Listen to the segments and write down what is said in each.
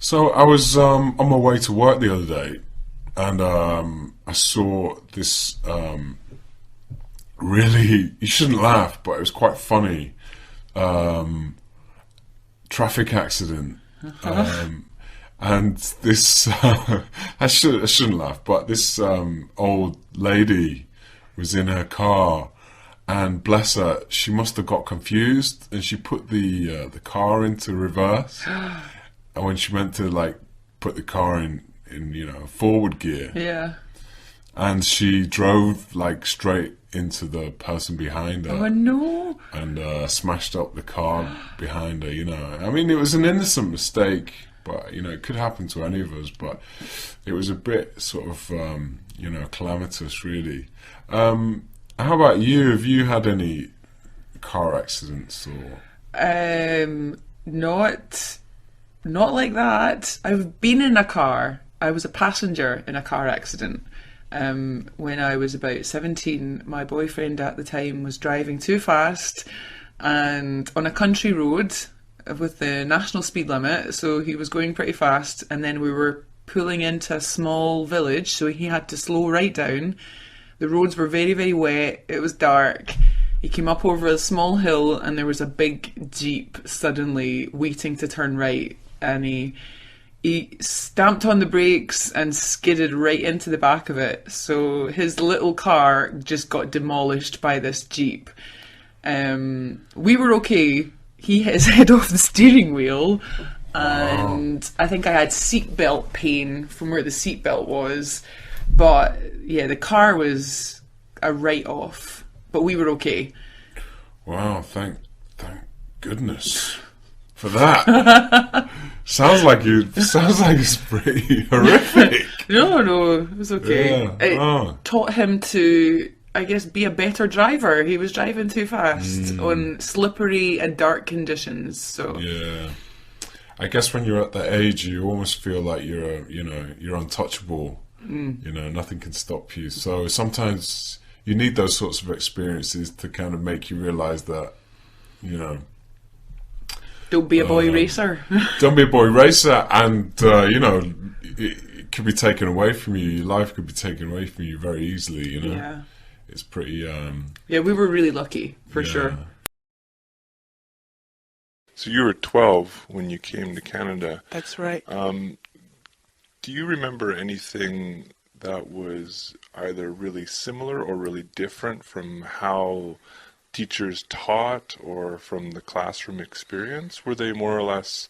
So I was on my way to work the other day, and I saw this really, you shouldn't laugh, but it was quite funny, um, traffic accident. And this, I shouldn't laugh, but this old lady was in her car, and bless her, she must have got confused, and she put the car into reverse. And when she meant to like put the car in forward gear, Yeah. and she drove like straight into the person behind Oh her no. and smashed up the car behind her. I mean, it was an innocent mistake, but it could happen to any of us. But it was a bit sort of calamitous, really. How about you? Have you had any car accidents or? Not like that. I've been in a car. I was a passenger in a car accident. When I was about 17, my boyfriend at the time was driving too fast and on a country road with the national speed limit, so he was going pretty fast, and then we were pulling into a small village, so he had to slow right down. The roads were very, very wet. It was dark. He came up over a small hill and there was a big Jeep suddenly waiting to turn right, and he stamped on the brakes and skidded right into the back of it. So his little car just got demolished by this Jeep. We were okay. He hit his head off the steering wheel, and I think I had seatbelt pain from where the seatbelt was. But yeah, the car was a write-off, but we were okay. Wow, thank goodness for that. Sounds like it's pretty horrific. No, it was okay. Yeah. It taught him to, I guess, be a better driver. He was driving too fast on slippery and dark conditions. So Yeah. I guess when you're at that age, you almost feel like you're untouchable. Nothing can stop you. So sometimes you need those sorts of experiences to kind of make you realize that, don't be a boy racer. don't be a boy racer, and it could be taken away from you. Your life could be taken away from you very easily. Yeah. It's pretty. Yeah, we were really lucky for sure. So you were 12 when you came to Canada. That's right. Do you remember anything that was either really similar or really different from how teachers taught or from the classroom experience? Were they more or less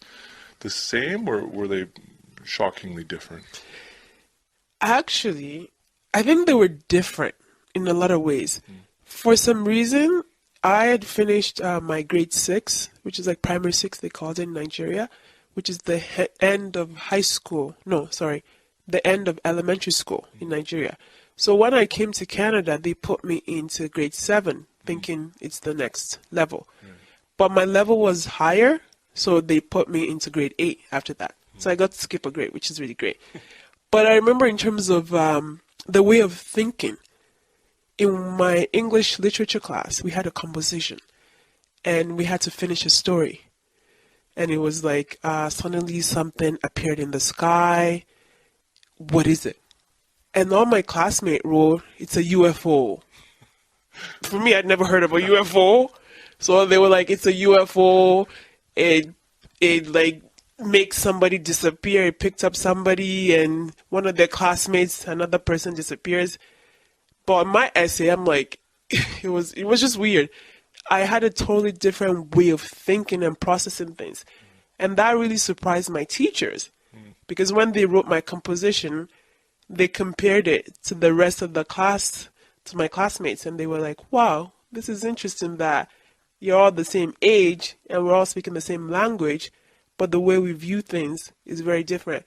the same, or were they shockingly different? Actually, I think they were different in a lot of ways. For some reason, I had finished my grade 6, which is like primary 6, they called it in Nigeria, which is the end of high school. No, sorry, the end of elementary school in Nigeria. So when I came to Canada, they put me into grade 7, thinking it's the next level. But my level was higher, so they put me into grade 8 after that. So I got to skip a grade, which is really great. But I remember in terms of the way of thinking, in my English literature class, we had a composition, and we had to finish a story. And it was like, suddenly something appeared in the sky. What is it? And all my classmates wrote, it's a UFO. For me, I'd never heard of a UFO. So they were like, it's a UFO. It like makes somebody disappear. It picked up somebody, and one of their classmates, another person disappears. But my essay, I'm like, it was just weird. I had a totally different way of thinking and processing things. And that really surprised my teachers. Because when they wrote my composition, they compared it to the rest of the class, to my classmates, and they were like, wow, this is interesting that you're all the same age and we're all speaking the same language, but the way we view things is very different.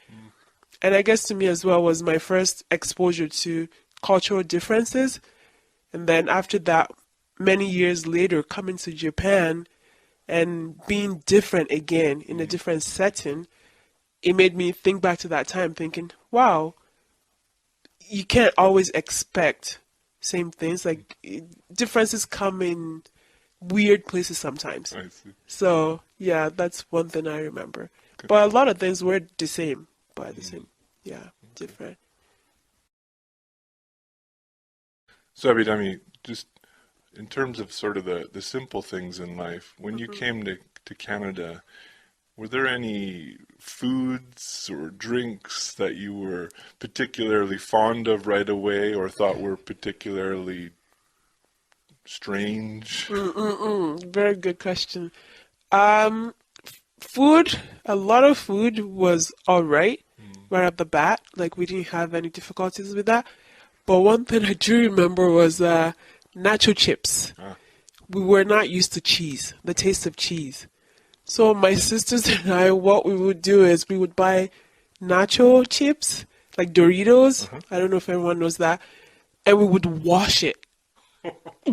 And I guess to me as well was my first exposure to cultural differences. And then after that, many years later, coming to Japan and being different again in a different setting, it made me think back to that time thinking, wow, you can't always expect same things. Like, differences come in weird places sometimes. I see. So, yeah, that's one thing I remember. But a lot of things were the same, but the same. Yeah, different. So, Abhidhammi, just in terms of sort of the simple things in life, when you came to Canada, were there any foods or drinks that you were particularly fond of right away or thought were particularly strange? Very good question. Food, a lot of food was all right right off the bat. Like, we didn't have any difficulties with that. But one thing I do remember was nacho chips. Ah. We were not used to cheese, the taste of cheese. So my sisters and I, what we would do is we would buy nacho chips, like Doritos. I don't know if everyone knows that. And we would wash it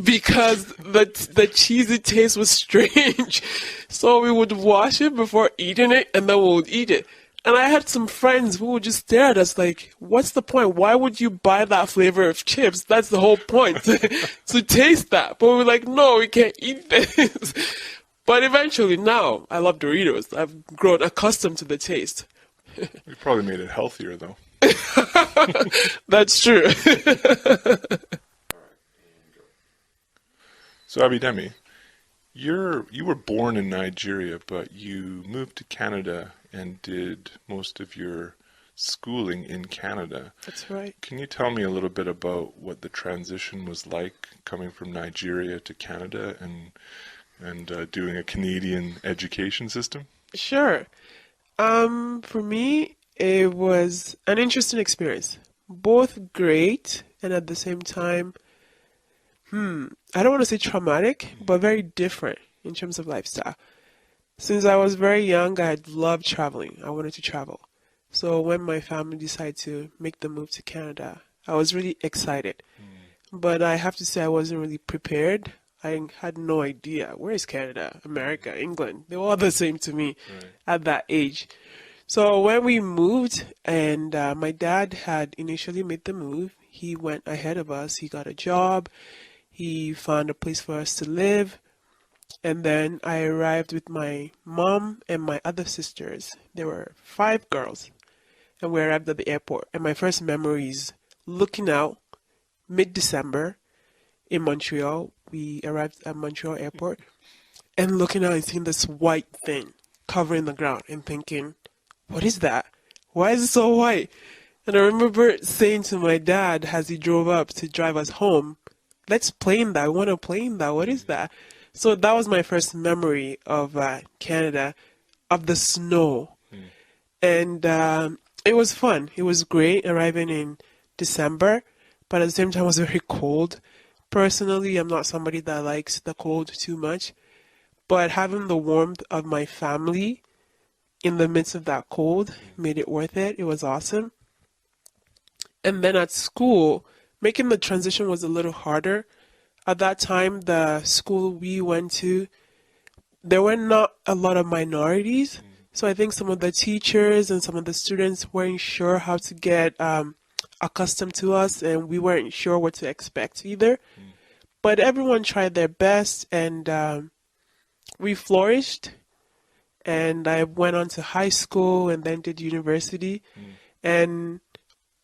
because the cheesy taste was strange. So we would wash it before eating it, and then we would eat it. And I had some friends who would just stare at us like, what's the point? Why would you buy that flavor of chips? That's the whole point, to taste that. But we're like, no, we can't eat this. But eventually now, I love Doritos. I've grown accustomed to the taste. You probably made it healthier, though. That's true. So, Abhidhammi, you were born in Nigeria, but you moved to Canada and did most of your schooling in Canada. That's right. Can you tell me a little bit about what the transition was like coming from Nigeria to Canada and doing a Canadian education system? Sure. For me, it was an interesting experience. Both great and at the same time, I don't want to say traumatic, but very different in terms of lifestyle. Since I was very young, I had loved traveling. I wanted to travel. So when my family decided to make the move to Canada, I was really excited. But I have to say I wasn't really prepared. I had no idea. Where is Canada, America, England? They were all the same to me at that age. So when we moved, and my dad had initially made the move, he went ahead of us. He got a job. He found a place for us to live. And then I arrived with my mom and my other sisters. There were 5 girls. And we arrived at the airport. And my first memory is looking out mid-December in Montreal. We arrived at Montreal airport and looking out and seeing this white thing covering the ground and thinking, what is that? Why is it so white? And I remember saying to my dad as he drove up to drive us home, let's play in that. I want to play in that. What is that? So that was my first memory of Canada, of the snow. And it was fun. It was great arriving in December, but at the same time it was very cold. Personally, I'm not somebody that likes the cold too much, but having the warmth of my family in the midst of that cold made it worth it. It was awesome. And then at school, making the transition was a little harder. At that time, the school we went to, there were not a lot of minorities. So I think some of the teachers and some of the students weren't sure how to get accustomed to us, and we weren't sure what to expect either. But everyone tried their best, and we flourished. And I went on to high school and then did university. And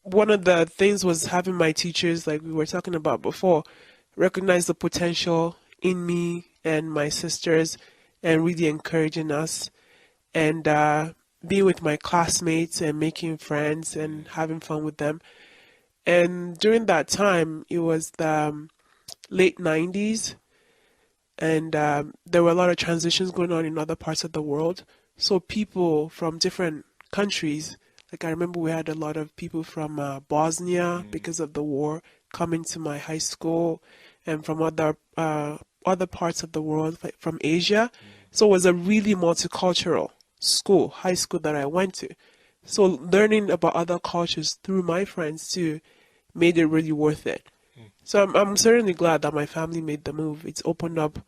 one of the things was having my teachers, like we were talking about before, recognize the potential in me and my sisters and really encouraging us, and being with my classmates and making friends and having fun with them. And during that time, it was the late 90s, and there were a lot of transitions going on in other parts of the world. So people from different countries, like I remember we had a lot of people from Bosnia because of the war coming to my high school, and from other parts of the world, like from Asia. So it was a really multicultural school, high school that I went to. So learning about other cultures through my friends too made it really worth it. So I'm certainly glad that my family made the move. It's opened up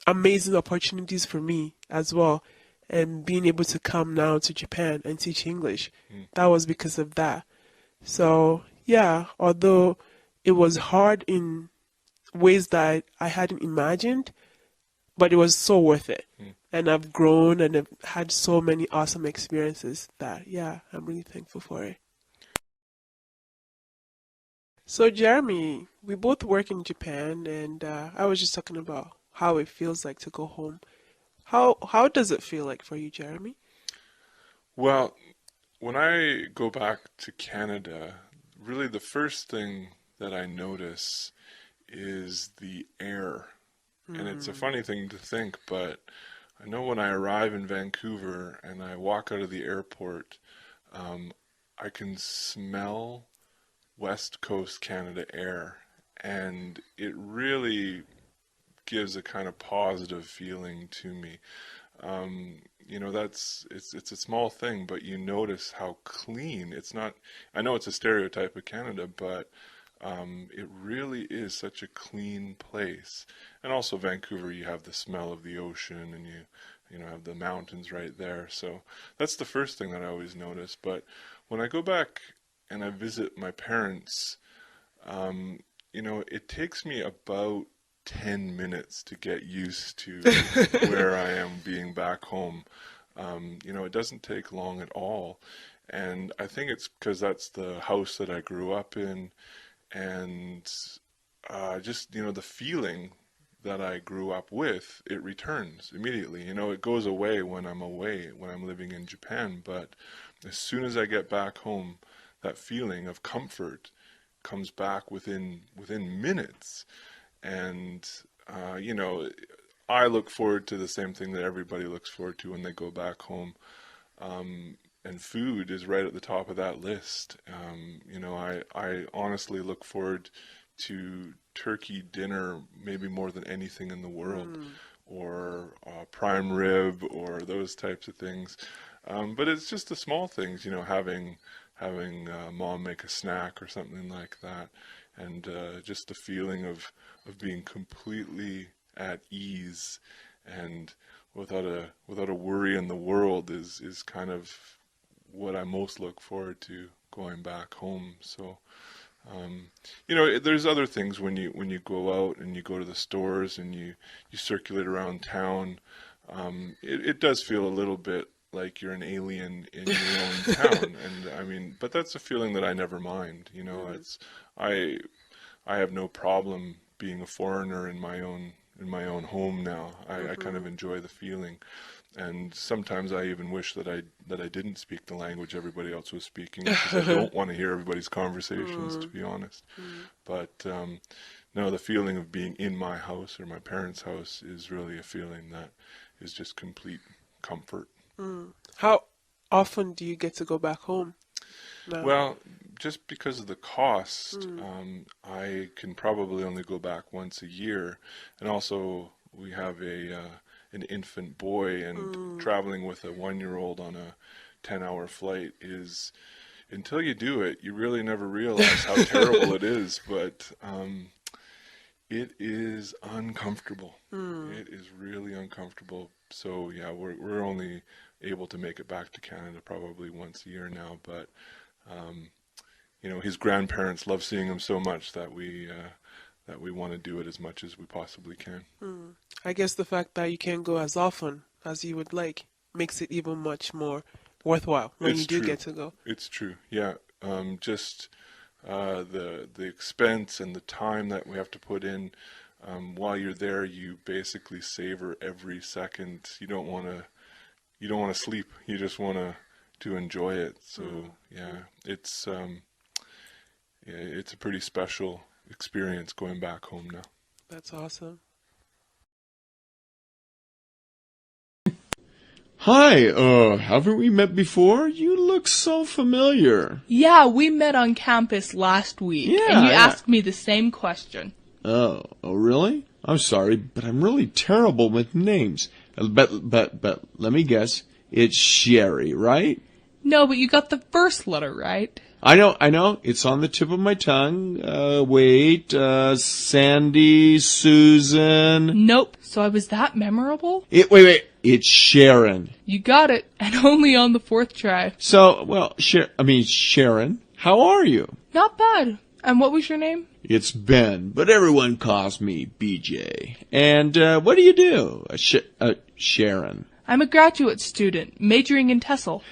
amazing opportunities for me as well. And being able to come now to Japan and teach English, that was because of that. So yeah, although it was hard in ways that I hadn't imagined, but it was so worth it. and I've grown and I've had so many awesome experiences that, yeah, I'm really thankful for it. So, Jeremy, we both work in Japan, and I was just talking about how it feels like to go home. How does it feel like for you, Jeremy? Well, when I go back to Canada, really the first thing that I notice is the air. And it's a funny thing to think, but I know when I arrive in Vancouver and I walk out of the airport, I can smell West Coast Canada air, and it really gives a kind of positive feeling to me. It's a small thing, but you notice how clean. It's not. I know it's a stereotype of Canada, but it really is such a clean place. And also Vancouver, you have the smell of the ocean, and you have the mountains right there. So that's the first thing that I always notice. But when I go back and I visit my parents, it takes me about 10 minutes to get used to where I am being back home. It doesn't take long at all. And I think it's because that's the house that I grew up in. And the feeling that I grew up with, it returns immediately. It goes away, when I'm living in Japan. But as soon as I get back home, that feeling of comfort comes back within minutes. And, I look forward to the same thing that everybody looks forward to when they go back home. And food is right at the top of that list. I honestly look forward to turkey dinner maybe more than anything in the world, or prime rib, or those types of things. But it's just the small things, having mom make a snack or something like that, and just the feeling of being completely at ease and without a worry in the world is kind of what I most look forward to going back home. So, there's other things when you go out and you go to the stores and you circulate around town. It does feel a little bit like you're an alien in your own town, and but that's a feeling that I never mind. I have no problem being a foreigner in my own home now. I kind of enjoy the feeling. And sometimes I even wish that I didn't speak the language everybody else was speaking, because I don't want to hear everybody's conversations, to be honest. But no, the feeling of being in my house or my parents' house is really a feeling that is just complete comfort. How often do you get to go back home now? Well, just because of the cost, I can probably only go back once a year. And also, we have an infant boy, and traveling with a 1-year-old on a 10-hour flight is, until you do it, you really never realize how terrible it is. But it is uncomfortable. It is really uncomfortable. So yeah, we're only able to make it back to Canada probably once a year now. But his grandparents love seeing him so much that we want to do it as much as we possibly can. I guess the fact that you can't go as often as you would like makes it even much more worthwhile when you do get to go. It's true, yeah. Just the expense and the time that we have to put in while you're there, you basically savor every second. You don't want to sleep. You just want to enjoy it. So yeah, it's a pretty special experience going back home now. That's awesome. Hi, haven't we met before? You look so familiar. Yeah, we met on campus last week, and you asked me the same question. Oh, really? I'm sorry, but I'm really terrible with names. But let me guess. It's Sherry, right? No, but you got the first letter right. I know. It's on the tip of my tongue. Wait, Sandy, Susan. Nope. So I was that memorable? Wait. It's Sharon. You got it, and only on the 4th try. So, well, Sharon, how are you? Not bad. And what was your name? It's Ben, but everyone calls me BJ. And what do you do? Sharon. I'm a graduate student, majoring in TESOL.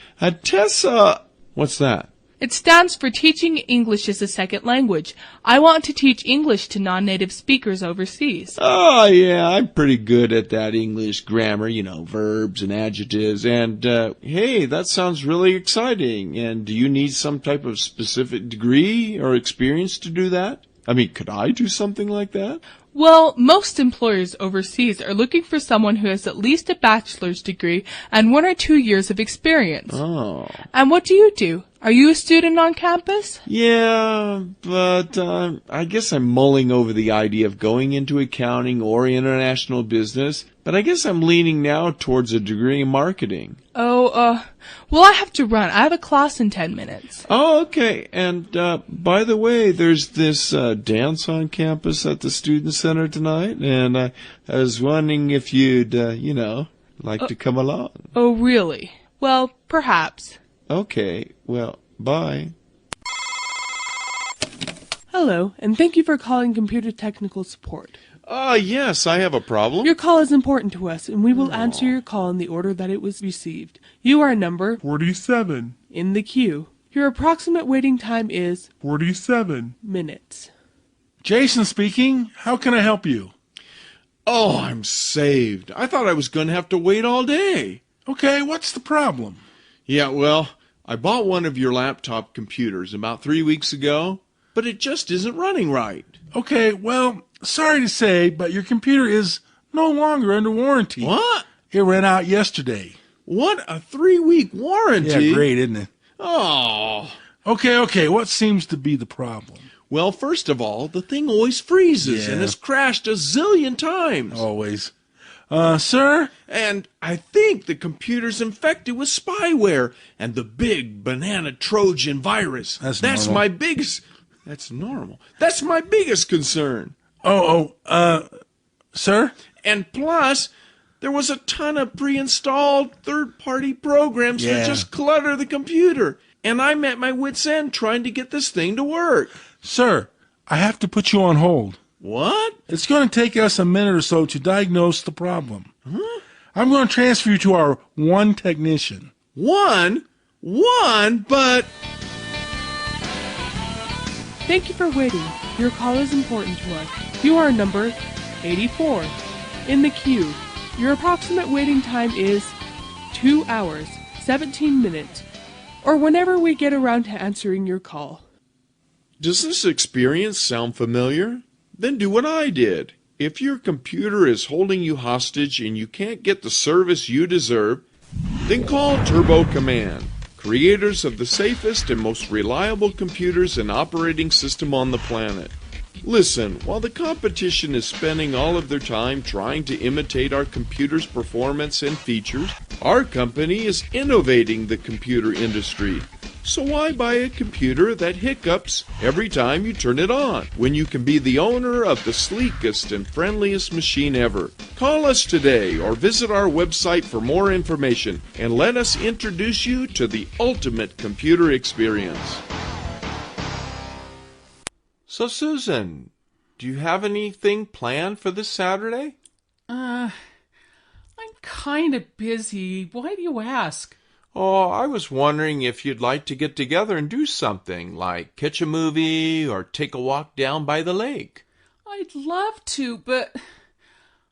Tessa, what's that? It stands for Teaching English as a Second Language. I want to teach English to non-native speakers overseas. Oh, yeah, I'm pretty good at that English grammar, verbs and adjectives. And, hey, that sounds really exciting. And do you need some type of specific degree or experience to do that? I mean, could I do something like that? Well, most employers overseas are looking for someone who has at least a bachelor's degree and 1 or 2 years of experience. Oh. And what do you do? Are you a student on campus? Yeah, but I guess I'm mulling over the idea of going into accounting or international business, but I guess I'm leaning now towards a degree in marketing. Well, I have to run. I have a class in 10 minutes. Oh, okay. And by the way, there's this dance on campus at the Student Center tonight, and I was wondering if you'd, like to come along. Oh, really? Well, perhaps. Okay, well, bye. Hello, and thank you for calling Computer Technical Support. Yes, I have a problem. Your call is important to us, and we will answer your call in the order that it was received. You are number 47. in the queue. Your approximate waiting time is 47. minutes. Jason speaking. How can I help you? Oh, I'm saved. I thought I was going to have to wait all day. Okay, what's the problem? Yeah, well, I bought one of your laptop computers about 3 weeks ago, but it just isn't running right. Okay, well, sorry to say, but your computer is no longer under warranty. What? It ran out yesterday. What? A 3-week warranty? Yeah, great, isn't it? Oh. Okay, what seems to be the problem? Well, first of all, the thing always freezes and Yeah. has crashed a zillion times. Always. Sir? And I think the computer's infected with spyware and the big banana Trojan virus. That's normal. my biggest... That's normal. That's my biggest concern. Sir? And plus, there was a ton of pre-installed third-party programs that Yeah. just clutter the computer. And I'm at my wit's end trying to get this thing to work. Sir, I have to put you on hold. What? It's going to take us a minute or so to diagnose the problem. I'm going to transfer you to our one technician. One, but... Thank you for waiting. Your call is important to us. You are number 84 in the queue. Your approximate waiting time is 2 hours, 17 minutes, or whenever we get around to answering your call. Does this experience sound familiar? Then do what I did. If your computer is holding you hostage and you can't get the service you deserve, then call Turbo Command, creators of the safest and most reliable computers and operating system on the planet. Listen, while the competition is spending all of their time trying to imitate our computer's performance and features, our company is innovating the computer industry. So why buy a computer that hiccups every time you turn it on, when you can be the owner of the sleekest and friendliest machine ever? Call us today or visit our website for more information and let us introduce you to the ultimate computer experience. So, Susan, do you have anything planned for this Saturday? I'm kind of busy. Why do you ask? Oh, I was wondering if you'd like to get together and do something, like catch a movie or take a walk down by the lake. I'd love to, but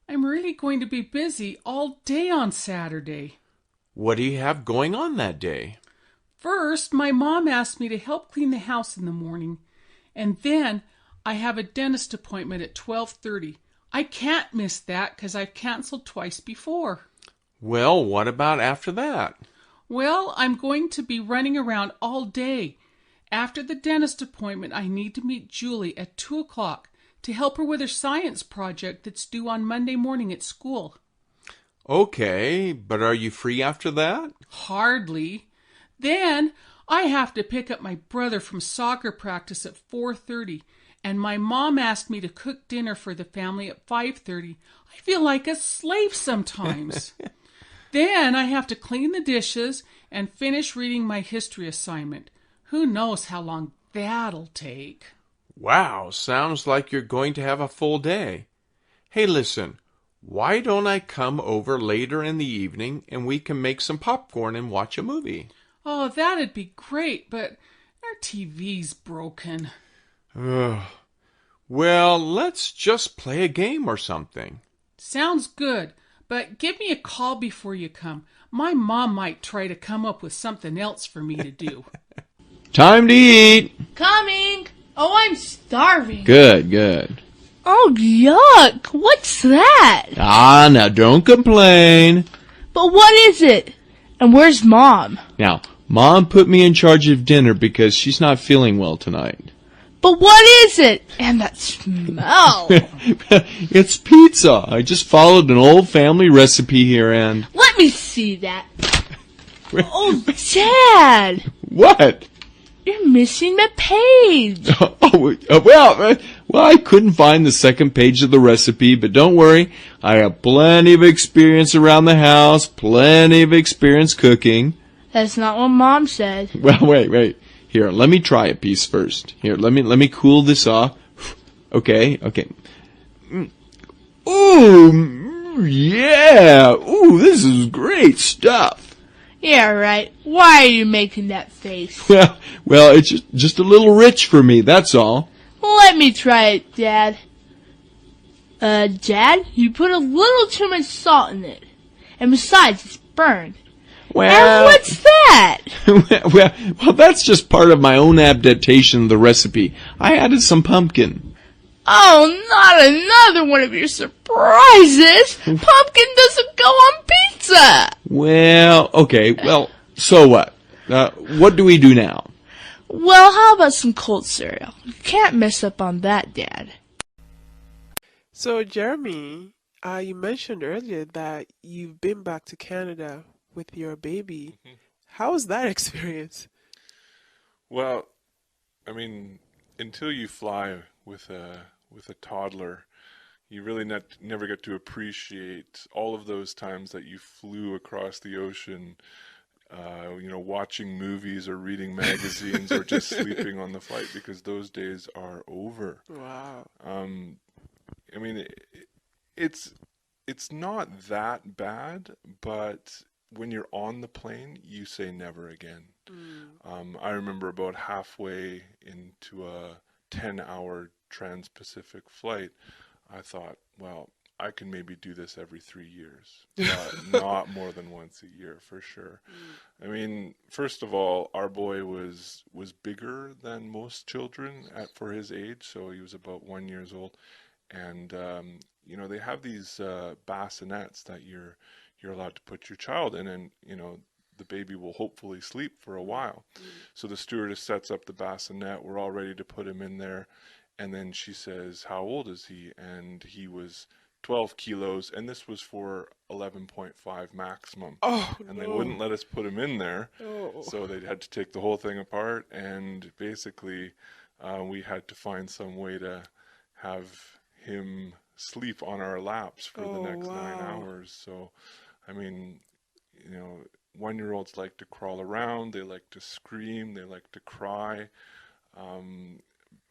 I'm really going to be busy all day on Saturday. What do you have going on that day? First, my mom asked me to help clean the house in the morning, and then I have a dentist appointment at 12:30. I can't miss that because I've canceled twice before. Well, what about after that? Well, I'm going to be running around all day. After the dentist appointment, I need to meet Julie at 2 o'clock to help her with her science project that's due on Monday morning at school. Okay, but are you free after that? Hardly. Then I have to pick up my brother from soccer practice at 4:30, and my mom asked me to cook dinner for the family at 5:30. I feel like a slave sometimes. Then I have to clean the dishes and finish reading my history assignment. Who knows how long that'll take? Wow, sounds like you're going to have a full day. Hey, listen, Why don't I come over later in the evening and we can make some popcorn and watch a movie? Oh, that'd be great, but our TV's broken. Ugh. Well, let's just play a game or something. Sounds good, but give me a call before you come. My mom might try to come up with something else for me to do. Time to eat. Coming! Oh, I'm starving. Good, good. Oh, yuck! What's that? Ah, now don't complain. But what is it? And where's Mom? Now, Mom put me in charge of dinner because she's not feeling well tonight. But what is it? And that smell. It's pizza. I just followed an old family recipe here and... Let me see that. Oh, Dad! What? You're missing the page. Well, I couldn't find the second page of the recipe, but don't worry. I have plenty of experience around the house, plenty of experience cooking. That's not what Mom said. Well, wait. Here, let me try a piece first. Here, let me cool this off. Okay. Ooh, yeah. Ooh, this is great stuff. Yeah, right. Why are you making that face? Well, it's just a little rich for me, that's all. Let me try it, Dad. Dad, you put a little too much salt in it. And besides, it's burned. Well, and what's that? well, that's just part of my own adaptation of the recipe. I added some pumpkin. Oh, not another one of your surprises! Pumpkin doesn't go on pizza! Well, okay, so what? What do we do now? Well, how about some cold cereal? You can't mess up on that, Dad. So, Jeremy, you mentioned earlier that you've been back to Canada with your baby. How was that experience? Well, I mean, until you fly with a toddler, you really never get to appreciate all of those times that you flew across the ocean, watching movies or reading magazines or just sleeping on the flight, because those days are over. Wow. I mean, it's not that bad, but when you're on the plane, you say never again. I remember about halfway into a 10-hour trans-Pacific flight, I thought, well, I can maybe do this every 3 years, but not more than once a year for sure. I mean, first of all, our boy was bigger than most children for his age, so he was about 1 year old, and they have these bassinets that you're allowed to put your child in, and the baby will hopefully sleep for a while. So the stewardess sets up the bassinet. We're all ready to put him in there. And then she says, how old is he? And he was 12 kilos, and this was for 11.5 maximum. Oh, and they wouldn't let us put him in there. Oh. So they had to take the whole thing apart, and basically we had to find some way to have him sleep on our laps for the next 9 hours. So, I mean, 1-year-olds like to crawl around, they like to scream, they like to cry.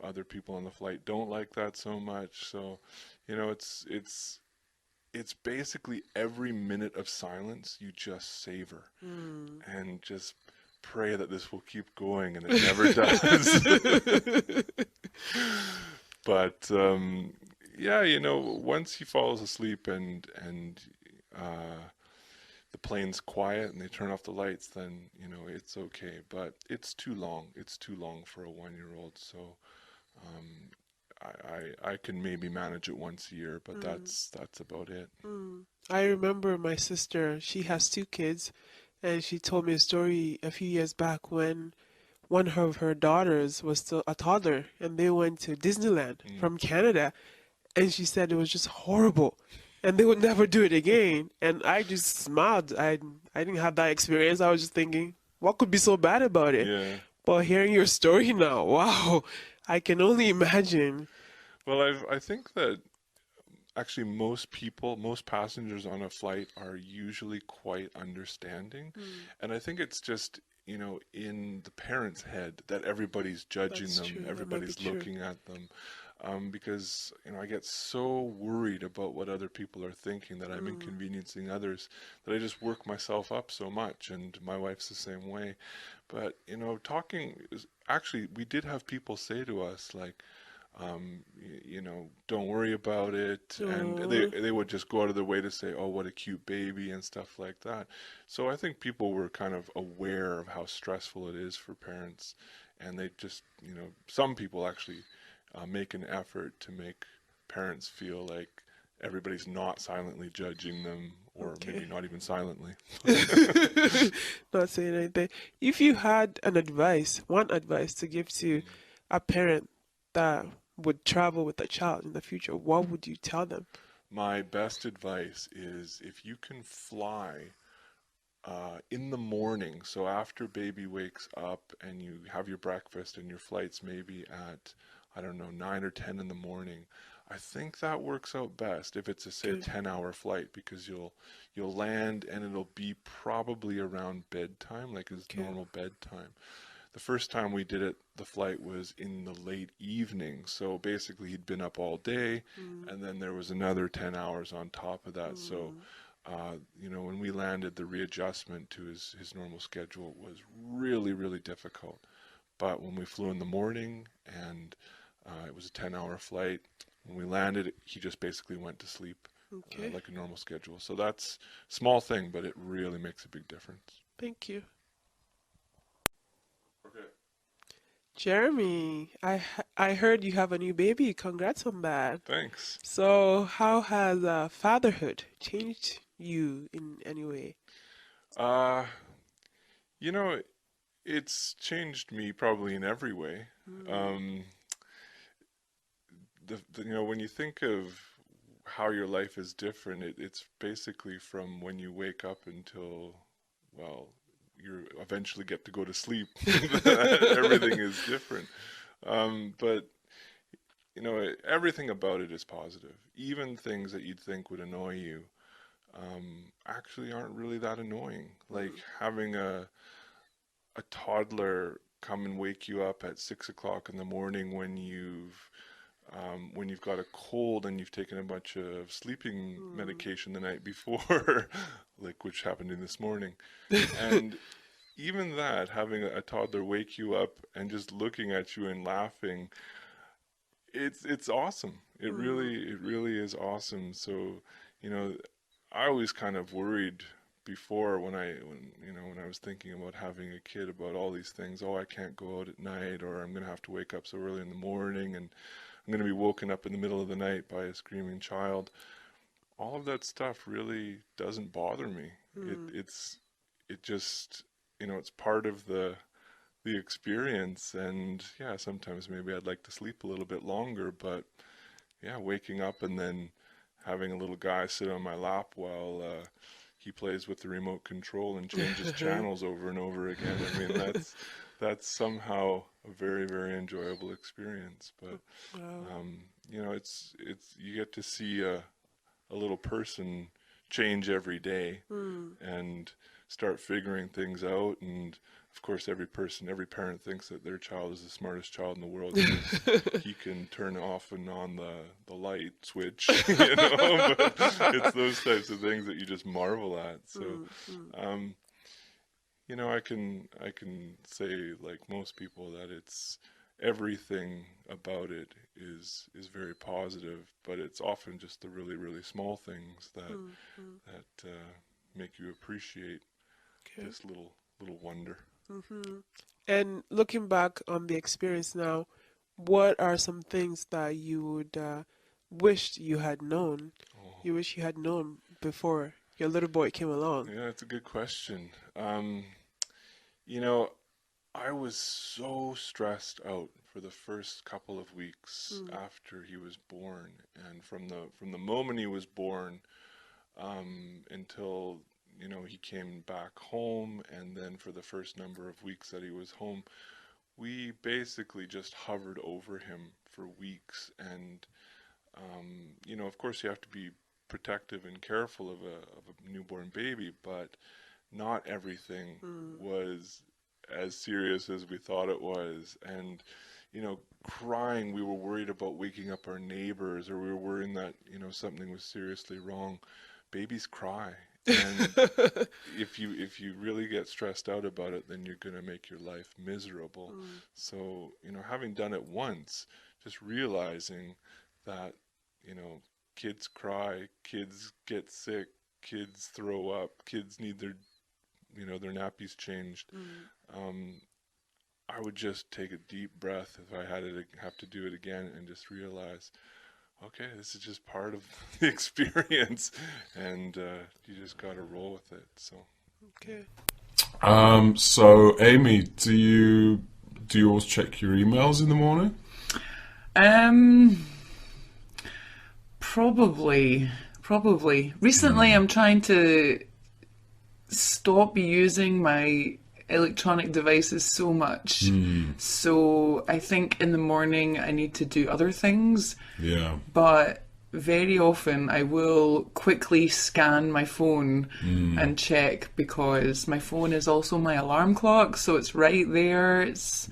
Other people on the flight don't like that so much. So, it's basically every minute of silence you just savor and just pray that this will keep going, and it never does. But once he falls asleep and the plane's quiet and they turn off the lights, then it's okay. But it's too long. It's too long for a 1-year-old. So I can maybe manage it once a year, but that's about it. I remember my sister, she has 2 kids, and she told me a story a few years back when one of her daughters was still a toddler, and they went to Disneyland from Canada, and she said it was just horrible, and they would never do it again. And I just smiled. I didn't have that experience. I was just thinking, what could be so bad about it? Yeah. But hearing your story now, wow, I can only imagine. Well, I think that actually most passengers on a flight are usually quite understanding. And I think it's just, in the parent's head that everybody's judging That's them, true. That might everybody's be true. looking at them. because I get so worried about what other people are thinking, that I'm inconveniencing others, that I just work myself up so much, and my wife's the same way. But talking is actually, we did have people say to us like, don't worry about it, and they would just go out of their way to say, oh, what a cute baby and stuff like that. So I think people were kind of aware of how stressful it is for parents, and they just, some people actually make an effort to make parents feel like everybody's not silently judging them, or maybe not even silently. Not saying anything. If you had one advice to give to a parent that would travel with a child in the future, what would you tell them? My best advice is, if you can fly in the morning, so after baby wakes up and you have your breakfast and your flight's maybe at, I don't know, 9 or 10 in the morning, I think that works out best if it's say a 10-hour flight, because you'll land and it'll be probably around bedtime, like it's normal bedtime. The first time we did it, the flight was in the late evening, so basically he'd been up all day, and then there was another 10 hours on top of that. So when we landed, the readjustment to his normal schedule was really, really difficult. But when we flew in the morning, and it was a 10-hour flight, when we landed, he just basically went to sleep like a normal schedule. So that's a small thing, but it really makes a big difference. Thank you. Okay. Jeremy, I heard you have a new baby. Congrats on that. Thanks. So how has fatherhood changed you in any way? It's changed me probably in every way. When you think of how your life is different, it's basically from when you wake up until, well, you eventually get to go to sleep. Everything is different. But everything about it is positive. Even things that you'd think would annoy you actually aren't really that annoying. Like having a toddler come and wake you up at 6 o'clock in the morning when you've got a cold and you've taken a bunch of sleeping medication the night before, like which happened in this morning. And even that, having a toddler wake you up and just looking at you and laughing, it's awesome. It really is awesome. So, I always kind of worried before when I was thinking about having a kid, about all these things. Oh, I can't go out at night, or I'm going to have to wake up so early in the morning, and I'm going to be woken up in the middle of the night by a screaming child. All of that stuff really doesn't bother me. It just, it's part of the experience. And yeah, sometimes maybe I'd like to sleep a little bit longer, but yeah, waking up and then having a little guy sit on my lap while he plays with the remote control and changes channels over and over again. I mean, that's somehow a very, very enjoyable experience. But it's you get to see a little person change every day and start figuring things out. And of course, every parent thinks that their child is the smartest child in the world, because he can turn off and on the light switch, but it's those types of things that you just marvel at. So, I can say, like most people, that it's everything about it is very positive, but it's often just the really, really small things that make you appreciate this little wonder. And looking back on the experience now, what are some things that you would wish you had known? You wish you had known before your little boy came along? Yeah, it's a good question. I was so stressed out for the first couple of weeks after he was born, and from the moment he was born until he came back home, and then for the first number of weeks that he was home, we basically just hovered over him for weeks. And of course you have to be protective and careful of a newborn baby, but not everything was as serious as we thought it was. And crying, we were worried about waking up our neighbors, or we were worrying that, something was seriously wrong. Babies cry. And if you really get stressed out about it, then you're going to make your life miserable. So, having done it once, just realizing that, kids cry, kids get sick, kids throw up, kids need their nappies changed. I would just take a deep breath if I have to do it again, and just realize, okay, this is just part of the experience, and you just got to roll with it. So. Okay. So Amy, do you always check your emails in the morning? Probably. Recently, I'm trying to stop using my electronic devices so much. So I think in the morning I need to do other things. Yeah. But very often I will quickly scan my phone and check, because my phone is also my alarm clock, so it's right there. It's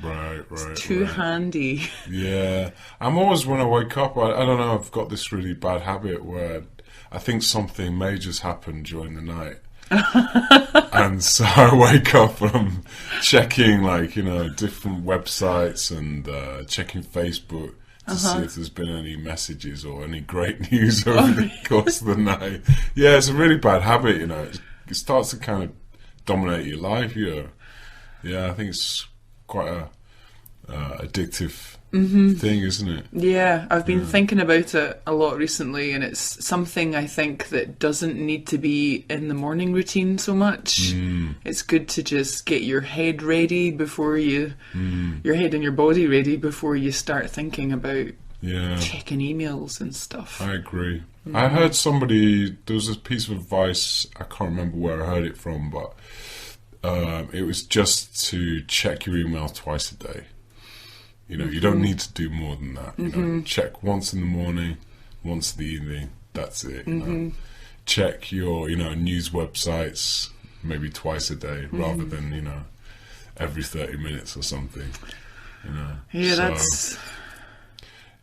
too handy. Yeah. I'm always, when I wake up, I don't know, I've got this really bad habit where I think something major's happened during the night. And so I wake up and I'm checking different websites and checking Facebook to see if there's been any messages or any great news over the course of the night. Yeah, it's a really bad habit, It starts to kind of dominate your life, Yeah, I think it's quite a addictive thing, isn't it? Yeah, I've been thinking about it a lot recently, and it's something I think that doesn't need to be in the morning routine so much. It's good to just get your head ready before your head and your body ready before you start thinking about checking emails and stuff. I agree. I heard there was a piece of advice, I can't remember where I heard it from, but it was just to check your email twice a day. You don't need to do more than that. Check once in the morning, once in the evening. That's it. Check your, news websites maybe twice a day, rather than, every 30 minutes or something. Yeah,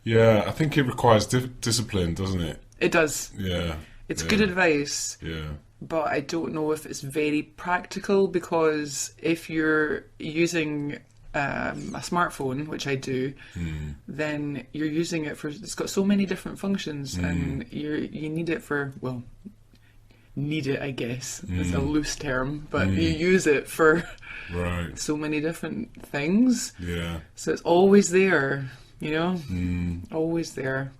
Yeah, I think it requires discipline, doesn't it? It does. Yeah. It's good advice. Yeah. But I don't know if it's very practical, because if you're using a smartphone, which I do, then you're using it it's got so many different functions, and you need it for, need it, I guess, is a loose term, but you use it for so many different things. Yeah. So it's always there, always there.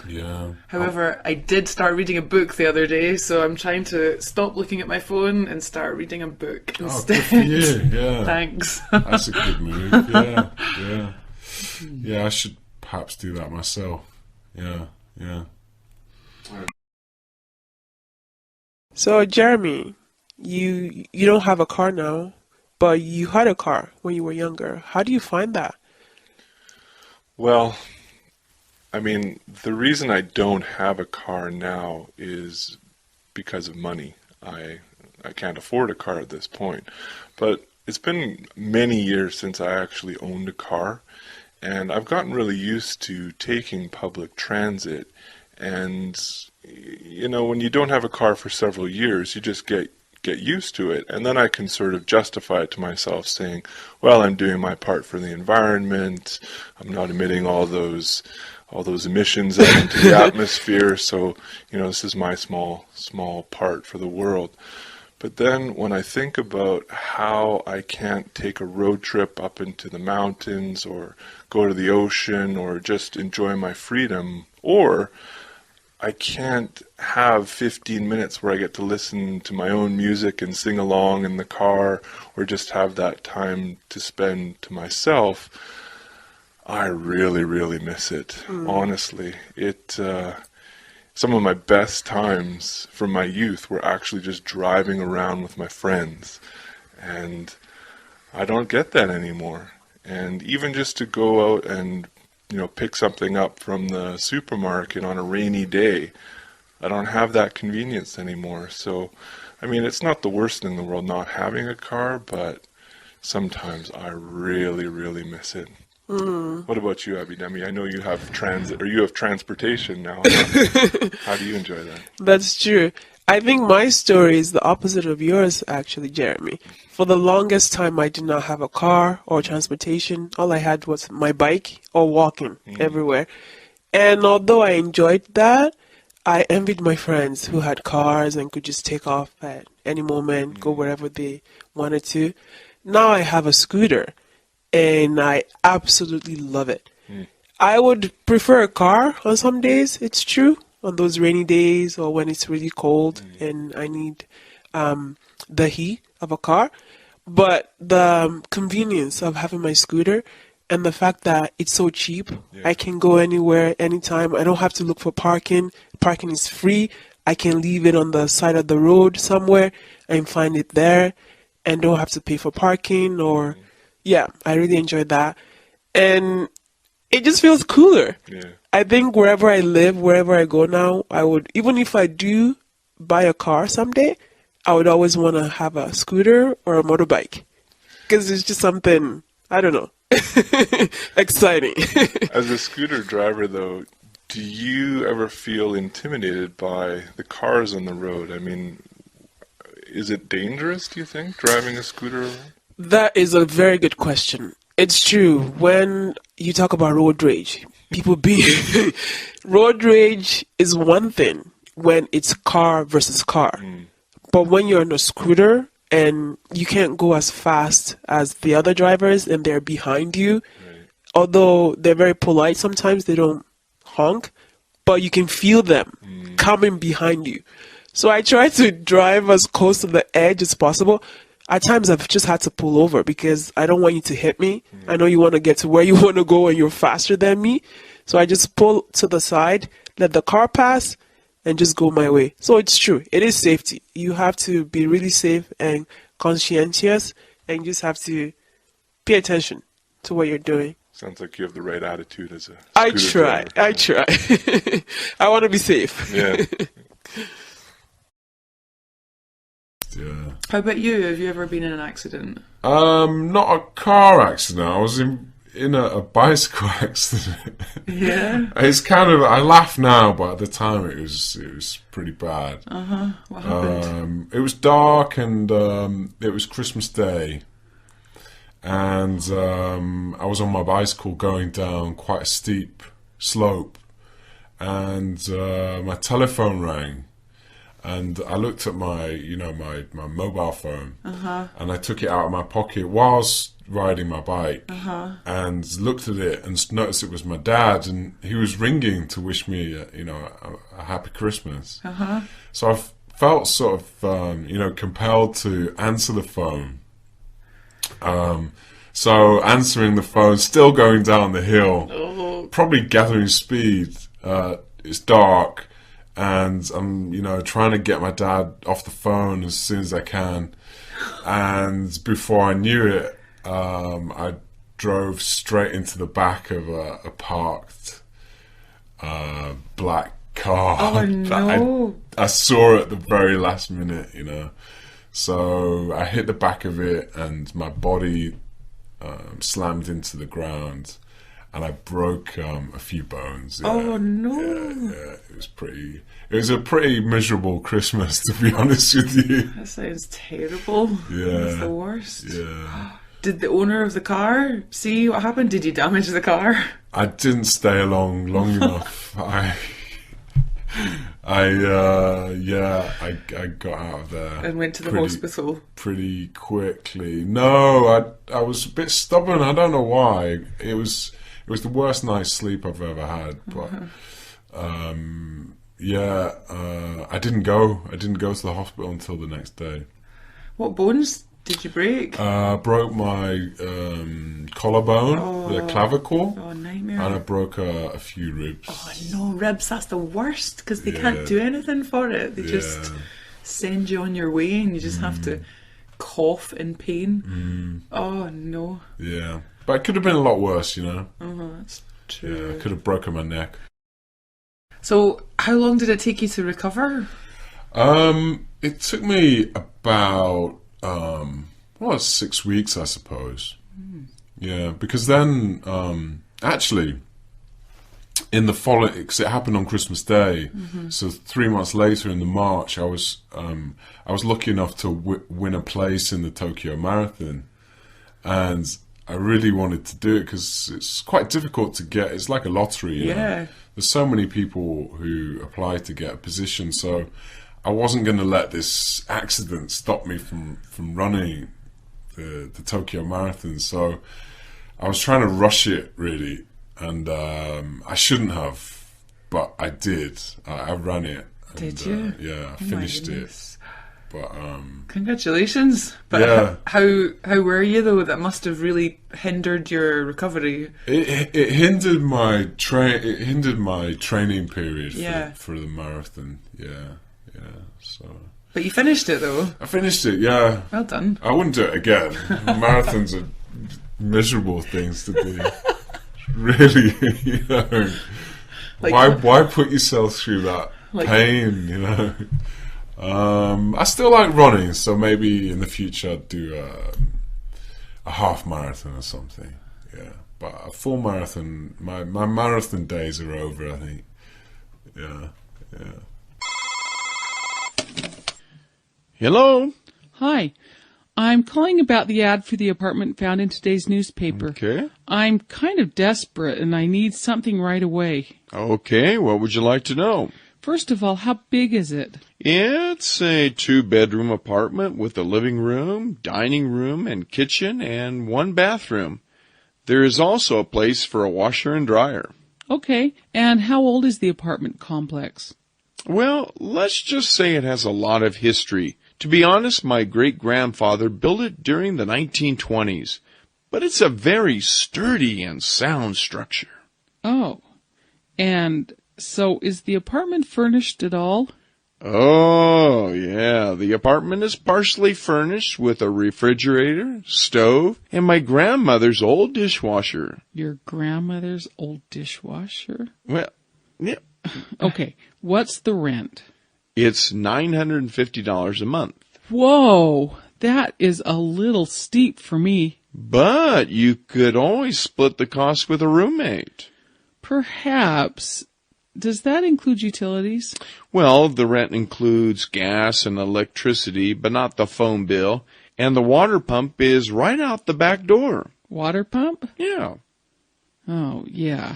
Yeah. However, I did start reading a book the other day, so I'm trying to stop looking at my phone and start reading a book instead. Good for you. Yeah. Thanks. That's a good move. Yeah. Yeah, I should perhaps do that myself. Yeah. So, Jeremy, you don't have a car now, but you had a car when you were younger. How do you find that? Well, I mean, the reason I don't have a car now is because of money. I can't afford a car at this point. But it's been many years since I actually owned a car, and I've gotten really used to taking public transit. And, when you don't have a car for several years, you just get used to it. And then I can sort of justify it to myself, saying, well, I'm doing my part for the environment. I'm not emitting all those emissions out into the atmosphere, so this is my small part for the world. But then when I think about how I can't take a road trip up into the mountains, or go to the ocean, or just enjoy my freedom, or I can't have 15 minutes where I get to listen to my own music and sing along in the car, or just have that time to spend to myself, I really, really miss it. Honestly, some of my best times from my youth were actually just driving around with my friends, and I don't get that anymore. And even just to go out and pick something up from the supermarket on a rainy day, I don't have that convenience anymore. So, I mean, it's not the worst thing in the world not having a car, but sometimes I really, really miss it. What about you, Abhidemi? I know you have transportation now. How do you enjoy that? That's true. I think my story is the opposite of yours, actually, Jeremy. For the longest time, I did not have a car or transportation. All I had was my bike or walking everywhere. And although I enjoyed that, I envied my friends who had cars and could just take off at any moment, go wherever they wanted to. Now I have a scooter, and I absolutely love it. I would prefer a car on some days, it's true, on those rainy days or when it's really cold and I need the heat of a car. But the convenience of having my scooter and the fact that it's so cheap, I can go anywhere, anytime. I don't have to look for parking. Parking is free. I can leave it on the side of the road somewhere and find it there and don't have to pay for parking or, yeah, I really enjoy that. And it just feels cooler. Yeah. I think wherever I live, wherever I go now, I would, even if I do buy a car someday, I would always want to have a scooter or a motorbike. Because it's just something, I don't know, exciting. As a scooter driver, though, do you ever feel intimidated by the cars on the road? I mean, is it dangerous, do you think, driving a scooter around? That is a very good question. It's true. When you talk about road rage, people be road rage is one thing when it's car versus car. But when you're on a scooter and you can't go as fast as the other drivers and they're behind you, although they're very polite sometimes, they don't honk, but you can feel them coming behind you. So I try to drive as close to the edge as possible. At times I've just had to pull over because I don't want you to hit me. I know you want to get to where you want to go and you're faster than me. So I just pull to the side, let the car pass, and just go my way. So it's true. It is safety. You have to be really safe and conscientious and you just have to pay attention to what you're doing. Sounds like you have the right attitude as a I scooter try. driver. I try. I want to be safe. Yeah. Yeah. How about you? Have you ever been in an accident? Not a car accident. I was in a bicycle accident. Yeah. It's kind of, I laugh now, but at the time it was pretty bad. What happened? It was dark and it was Christmas Day, and I was on my bicycle going down quite a steep slope, and my telephone rang. And I looked at my mobile phone, and I took it out of my pocket whilst riding my bike, and looked at it and noticed it was my dad, and he was ringing to wish me, a happy Christmas. So I felt sort of, compelled to answer the phone. So answering the phone, still going down the hill, probably gathering speed. It's dark. And I'm, trying to get my dad off the phone as soon as I can. And before I knew it, I drove straight into the back of a parked black car. Oh, no. I saw at the very last minute, So I hit the back of it and my body slammed into the ground. And I broke a few bones. Yeah. Oh, no. Yeah, it was a pretty miserable Christmas, to be honest with you. That sounds terrible. Yeah. That's the worst. Yeah. Did the owner of the car see what happened? Did you damage the car? I didn't stay along long enough. I got out of there And went to the hospital. pretty quickly. No, I was a bit stubborn. I don't know why. It was the worst night's sleep I've ever had. But I didn't go. I didn't go to the hospital until the next day. What bones did you break? Broke my collarbone, the clavicle. Oh, nightmare. And I broke a few ribs. Oh, no, ribs, that's the worst because they Yeah. can't do anything for it. They just send you on your way and you just have to cough in pain. Oh, no. Yeah. But it could have been a lot worse, That's true. Yeah, I could have broken my neck. So, how long did it take you to recover? It took me about 6 weeks, I suppose. Yeah, because then, actually, in the following, because it happened on Christmas Day, so 3 months later in the March, I was lucky enough to win a place in the Tokyo Marathon, and I really wanted to do it because it's quite difficult to get. It's like a lottery. You know? There's so many people who apply to get a position, so I wasn't going to let this accident stop me from running the Tokyo Marathon. So I was trying to rush it, really, and I shouldn't have, but I did. I ran it. And, did you? Yeah, I finished it. But congratulations. But yeah. How were you though? That must have really hindered your recovery. It hindered my training period for the marathon. Yeah. So. But you finished it though. I finished it. Yeah. Well done. I wouldn't do it again. Marathons are miserable things to do. Really, you know. Like, why put yourself through that pain? You know. I still like running, so maybe in the future I'd do a half marathon or something. Yeah, but a full marathon, my marathon days are over, I think. Yeah. Hello? Hi. I'm calling about the ad for the apartment found in today's newspaper. Okay. I'm kind of desperate and I need something right away. Okay, what would you like to know? First of all, how big is it? It's a 2-bedroom apartment with a living room, dining room, and kitchen, and 1 bathroom. There is also a place for a washer and dryer. Okay, and how old is the apartment complex? Well, let's just say it has a lot of history. To be honest, my great-grandfather built it during the 1920s, but it's a very sturdy and sound structure. Oh, and so is the apartment furnished at all? Oh, yeah. The apartment is partially furnished with a refrigerator, stove, and my grandmother's old dishwasher. Your grandmother's old dishwasher? Well, yeah. Okay, what's the rent? It's $950 a month. Whoa, that is a little steep for me. But you could always split the cost with a roommate. Perhaps. Does that include utilities? Well, the rent includes gas and electricity, but not the phone bill. And the water pump is right out the back door. Water pump? Yeah. Oh, yeah.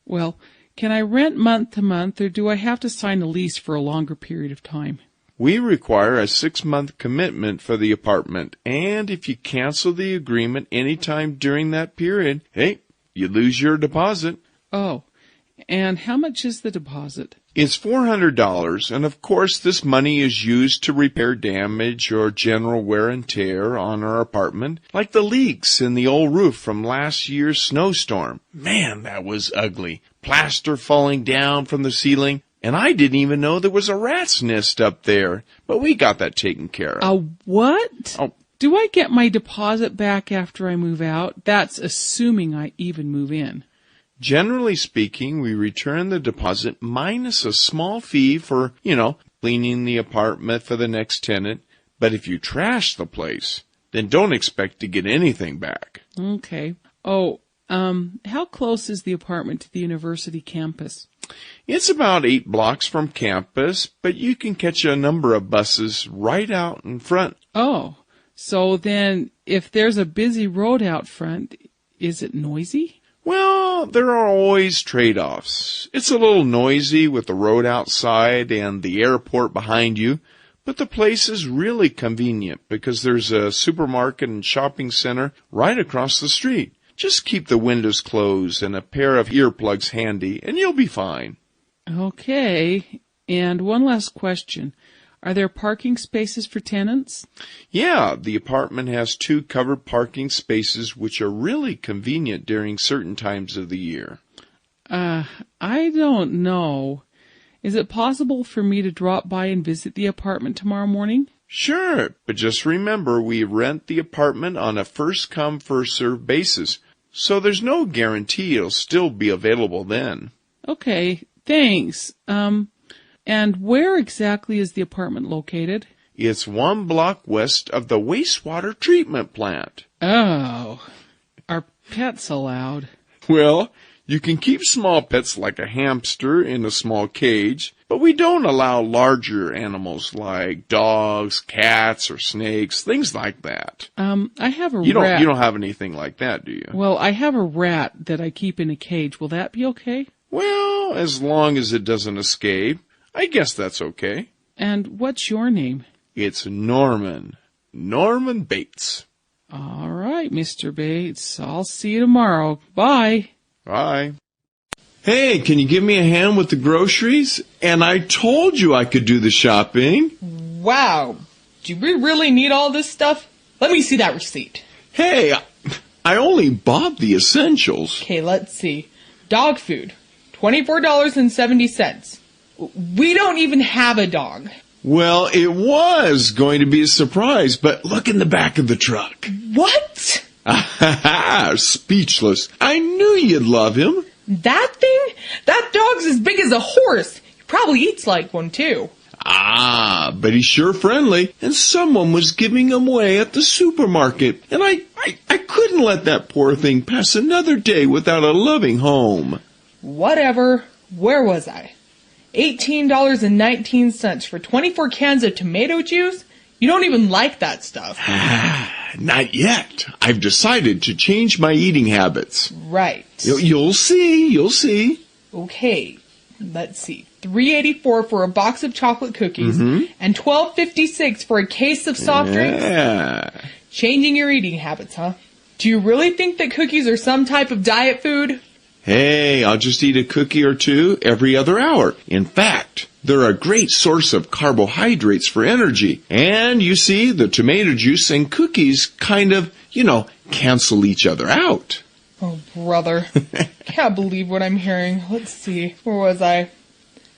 Well, can I rent month to month, or do I have to sign a lease for a longer period of time? We require a 6-month commitment for the apartment, and if you cancel the agreement any time during that period, hey, you lose your deposit. Oh, and how much is the deposit? It's $400, and of course this money is used to repair damage or general wear and tear on our apartment, like the leaks in the old roof from last year's snowstorm. Man, that was ugly. Plaster falling down from the ceiling, and I didn't even know there was a rat's nest up there, but we got that taken care of. A what? Oh. Do I get my deposit back after I move out? That's assuming I even move in. Generally speaking, we return the deposit minus a small fee for, cleaning the apartment for the next tenant. But if you trash the place, then don't expect to get anything back. Okay. Oh, how close is the apartment to the university campus? It's about 8 blocks from campus, but you can catch a number of buses right out in front. Oh, so then if there's a busy road out front, is it noisy? Well, there are always trade-offs. It's a little noisy with the road outside and the airport behind you, but the place is really convenient because there's a supermarket and shopping center right across the street. Just keep the windows closed and a pair of earplugs handy, and you'll be fine. Okay. And one last question. Are there parking spaces for tenants? Yeah, the apartment has 2 covered parking spaces, which are really convenient during certain times of the year. I don't know. Is it possible for me to drop by and visit the apartment tomorrow morning? Sure, but just remember we rent the apartment on a first-come, first-served basis, so there's no guarantee it'll still be available then. Okay, thanks. And where exactly is the apartment located? It's 1 block west of the wastewater treatment plant. Oh. Are pets allowed? Well, you can keep small pets like a hamster in a small cage, but we don't allow larger animals like dogs, cats, or snakes, things like that. I have a You rat. don't have anything like that, do you? Well, I have a rat that I keep in a cage. Will that be okay? Well, as long as it doesn't escape, I guess that's okay. And what's your name? It's Norman. Norman Bates. All right, Mr. Bates. I'll see you tomorrow. Bye. Bye. Hey, can you give me a hand with the groceries? And I told you I could do the shopping. Wow. Do we really need all this stuff? Let me see that receipt. Hey, I only bought the essentials. Okay, let's see. Dog food. $24.70. We don't even have a dog. Well, it was going to be a surprise, but look in the back of the truck. What? Speechless. I knew you'd love him. That thing? That dog's as big as a horse. He probably eats like one, too. Ah, but he's sure friendly, and someone was giving him away at the supermarket, and I couldn't let that poor thing pass another day without a loving home. Whatever. Where was I? $18.19 for 24 cans of tomato juice? You don't even like that stuff. Not yet. I've decided to change my eating habits. Right. You'll see. Okay. Let's see. $3.84 for a box of chocolate cookies and $12.56 for a case of soft drinks. Yeah. Changing your eating habits, huh? Do you really think that cookies are some type of diet food? Hey, I'll just eat a cookie or two every other hour. In fact, they're a great source of carbohydrates for energy. And you see, the tomato juice and cookies kind of, cancel each other out. Oh, brother. Can't believe what I'm hearing. Let's see. Where was I?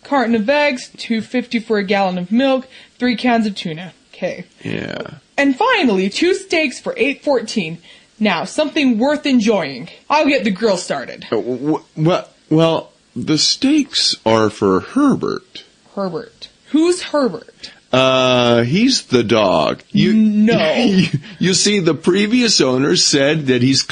Carton of eggs, $2.50 for a gallon of milk, 3 cans of tuna. Okay. Yeah. And finally, 2 steaks for $8.14. Now, something worth enjoying. I'll get the grill started. Well, the steaks are for Herbert. Herbert. Who's Herbert? He's the dog. No. You see, the previous owner said that he's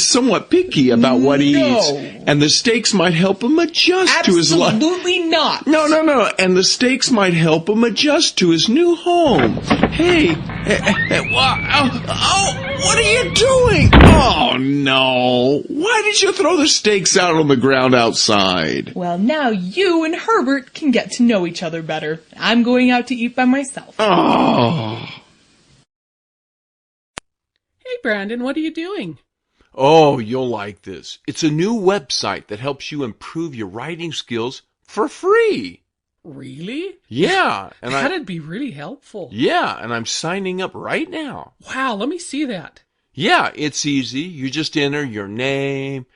somewhat picky about what he eats. And the steaks might help him adjust to his life. Absolutely not. No. And the steaks might help him adjust to his new home. Hey, what are you doing? Oh, no. Why did you throw the steaks out on the ground outside? Well, now you and Herbert can get to know each other better. I'm going out to eat by myself. Oh. Hey, Brandon, what are you doing? Oh, you'll like this. It's a new website that helps you improve your writing skills for free. Really? Yeah. That'd be really helpful. Yeah, and I'm signing up right now. Wow, let me see that. Yeah, it's easy. You just enter your name,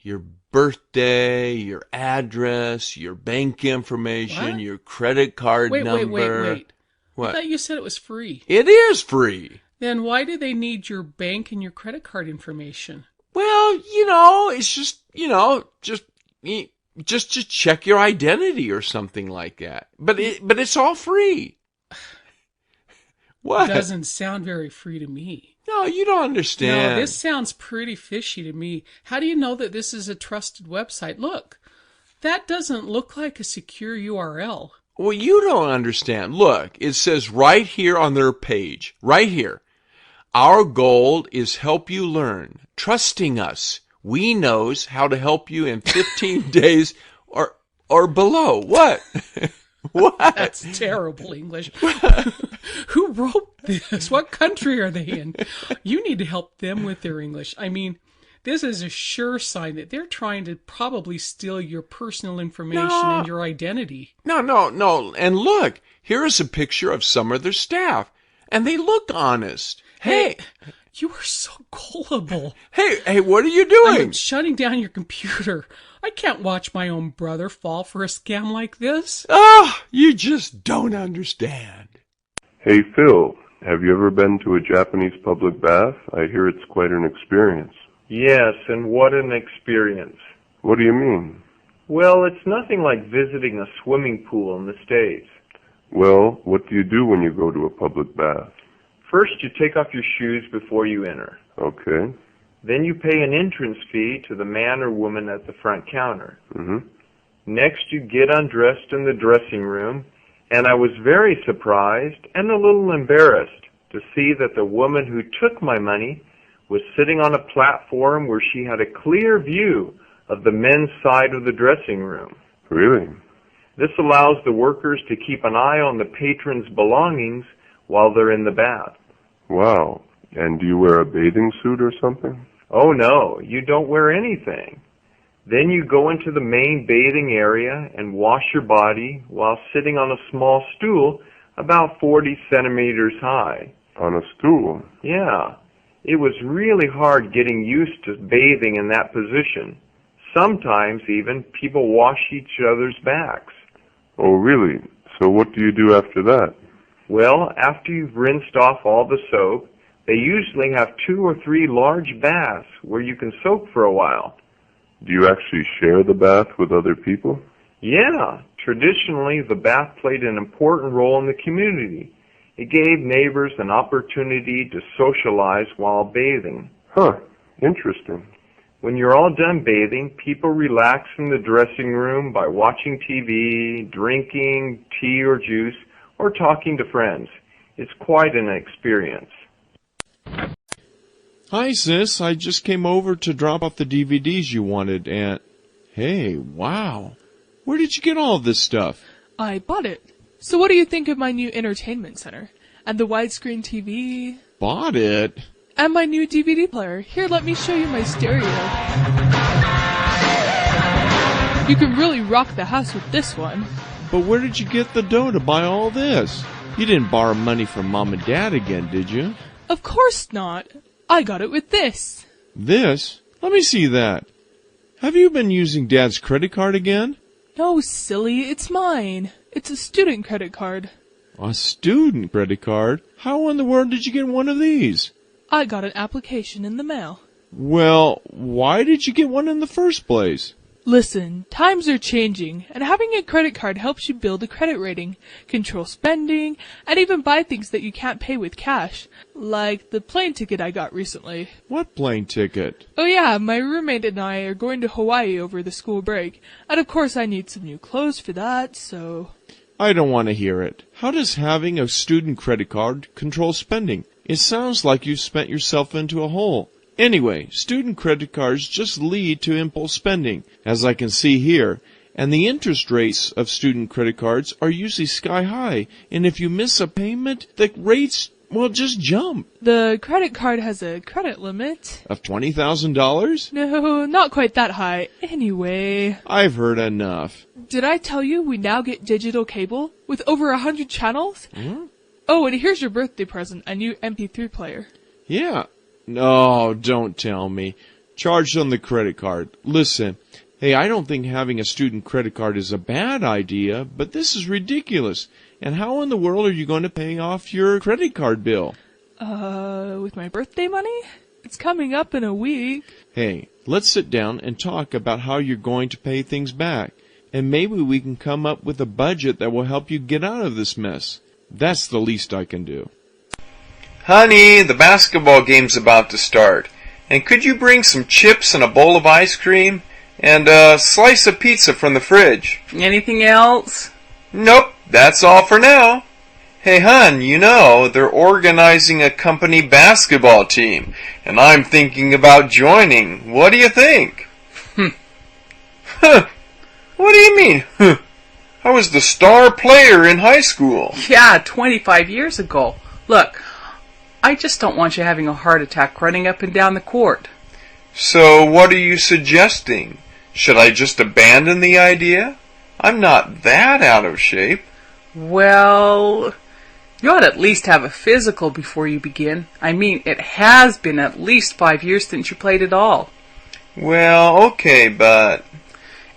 your birthday, your address, your bank information, What? your credit card number. Wait. What? I thought you said it was free. It is free. Then why do they need your bank and your credit card information? Well, it's just to check your identity or something like that. But it's all free. What? Doesn't sound very free to me. No, you don't understand. No, this sounds pretty fishy to me. How do you know that this is a trusted website? Look, that doesn't look like a secure URL. Well, you don't understand. Look, it says right here on their page, right here. Our goal is help you learn. Trusting us, we knows how to help you in 15 days or below. What? What? That's terrible English. Who wrote this? What country are they in? You need to help them with their English. I mean, this is a sure sign that they're trying to probably steal your personal information and your identity. No. And look, here is a picture of some of their staff, and they look honest. Hey, you are so gullible. Hey, what are you doing? I'm shutting down your computer. I can't watch my own brother fall for a scam like this. Oh, you just don't understand. Hey, Phil, have you ever been to a Japanese public bath? I hear it's quite an experience. Yes, and what an experience. What do you mean? Well, it's nothing like visiting a swimming pool in the States. Well, what do you do when you go to a public bath? First, you take off your shoes before you enter. Okay. Then you pay an entrance fee to the man or woman at the front counter. Next, you get undressed in the dressing room, and I was very surprised and a little embarrassed to see that the woman who took my money was sitting on a platform where she had a clear view of the men's side of the dressing room. Really? This allows the workers to keep an eye on the patron's belongings while they're in the bath. Wow. And do you wear a bathing suit or something? Oh no, you don't wear anything. Then you go into the main bathing area and wash your body while sitting on a small stool about 40 centimeters high. On a stool? Yeah. It was really hard getting used to bathing in that position. Sometimes even people wash each other's backs. Oh, really? So what do you do after that? Well, after you've rinsed off all the soap, they usually have 2 or 3 large baths where you can soak for a while. Do you actually share the bath with other people? Yeah. Traditionally, the bath played an important role in the community. It gave neighbors an opportunity to socialize while bathing. Huh. Interesting. When you're all done bathing, people relax in the dressing room by watching TV, drinking tea or juice, or talking to friends. It's quite an experience. Hi, sis. I just came over to drop off the DVDs you wanted, and... Hey, wow. Where did you get all this stuff? I bought it. So what do you think of my new entertainment center? And the widescreen TV? Bought it? And my new DVD player. Here, let me show you my stereo. You can really rock the house with this one. But where did you get the dough to buy all this? You didn't borrow money from Mom and Dad again, did you? Of course not. I got it with this. This? Let me see that. Have you been using Dad's credit card again? No, silly, it's mine. It's a student credit card. A student credit card? How in the world did you get one of these? I got an application in the mail. Well, why did you get one in the first place? Listen, times are changing, and having a credit card helps you build a credit rating, control spending, and even buy things that you can't pay with cash, like the plane ticket I got recently. What plane ticket? Oh yeah, my roommate and I are going to Hawaii over the school break, and of course I need some new clothes for that, so... I don't want to hear it. How does having a student credit card control spending? It sounds like you've spent yourself into a hole. Anyway, student credit cards just lead to impulse spending, as I can see here, and the interest rates of student credit cards are usually sky high, and if you miss a payment, the rates, well, just jump. The credit card has a credit limit. Of $20,000? No, not quite that high. Anyway. I've heard enough. Did I tell you we now get digital cable with over 100 channels? Hmm? Oh, and here's your birthday present, a new MP3 player. Yeah. No, don't tell me. Charged on the credit card. Listen, hey, I don't think having a student credit card is a bad idea, but this is ridiculous. And how in the world are you going to pay off your credit card bill? With my birthday money? It's coming up in a week. Hey, let's sit down and talk about how you're going to pay things back. And maybe we can come up with a budget that will help you get out of this mess. That's the least I can do. Honey, the basketball game's about to start. And could you bring some chips and a bowl of ice cream? And a slice of pizza from the fridge. Anything else? Nope, that's all for now. Hey, hon, you know, they're organizing a company basketball team. And I'm thinking about joining. What do you think? Huh. What do you mean? Huh. I was the star player in high school. Yeah, 25 years ago. Look, I just don't want you having a heart attack running up and down the court. So what are you suggesting? Should I just abandon the idea? I'm not that out of shape. Well, you ought to at least have a physical before you begin. I mean, it has been at least 5 years since you played at all. Well, okay, but...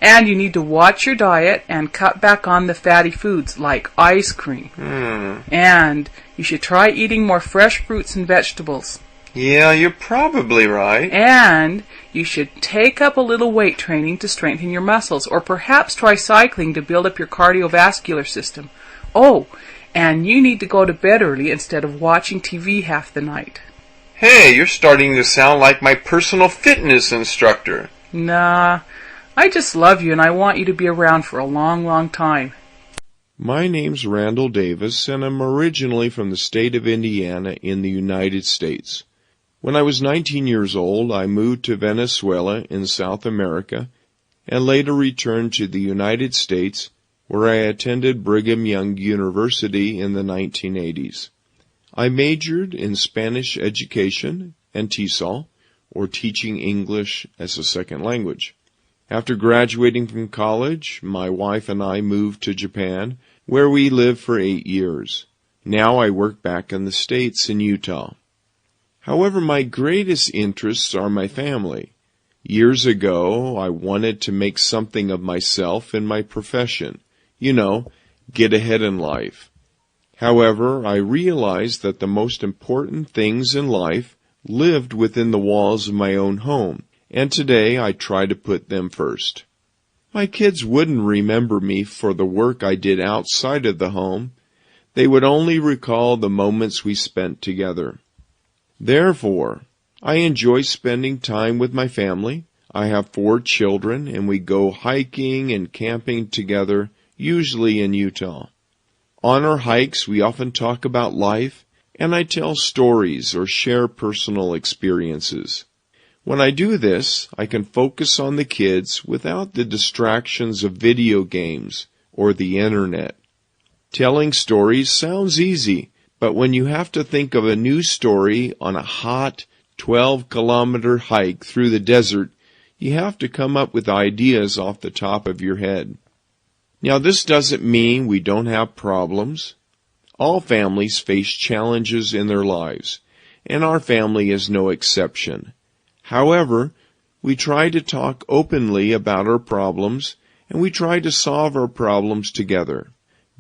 And you need to watch your diet and cut back on the fatty foods like ice cream. And you should try eating more fresh fruits and vegetables. Yeah, you're probably right. And you should take up a little weight training to strengthen your muscles, or perhaps try cycling to build up your cardiovascular system. Oh, and you need to go to bed early instead of watching TV half the night. Hey, you're starting to sound like my personal fitness instructor. Nah, I just love you and I want you to be around for a long, long time. My name's Randall Davis, and I'm originally from the state of Indiana in the United States. When I was 19 years old, I moved to Venezuela in South America and later returned to the United States, where I attended Brigham Young University in the 1980s. I majored in Spanish education and TESOL, or teaching English as a second language. After graduating from college, my wife and I moved to Japan, where we lived for 8 years. Now I work back in the States in Utah. However, my greatest interests are my family. Years ago, I wanted to make something of myself in my profession. You know, get ahead in life. However, I realized that the most important things in life lived within the walls of my own home, and today I try to put them first. My kids wouldn't remember me for the work I did outside of the home. They would only recall the moments we spent together. Therefore, I enjoy spending time with my family. I have 4 children, and we go hiking and camping together, usually in Utah. On our hikes, we often talk about life, and I tell stories or share personal experiences. When I do this, I can focus on the kids without the distractions of video games or the internet. Telling stories sounds easy, but when you have to think of a new story on a hot 12-kilometer hike through the desert, you have to come up with ideas off the top of your head. Now, this doesn't mean we don't have problems. All families face challenges in their lives, and our family is no exception. However, we try to talk openly about our problems, and we try to solve our problems together.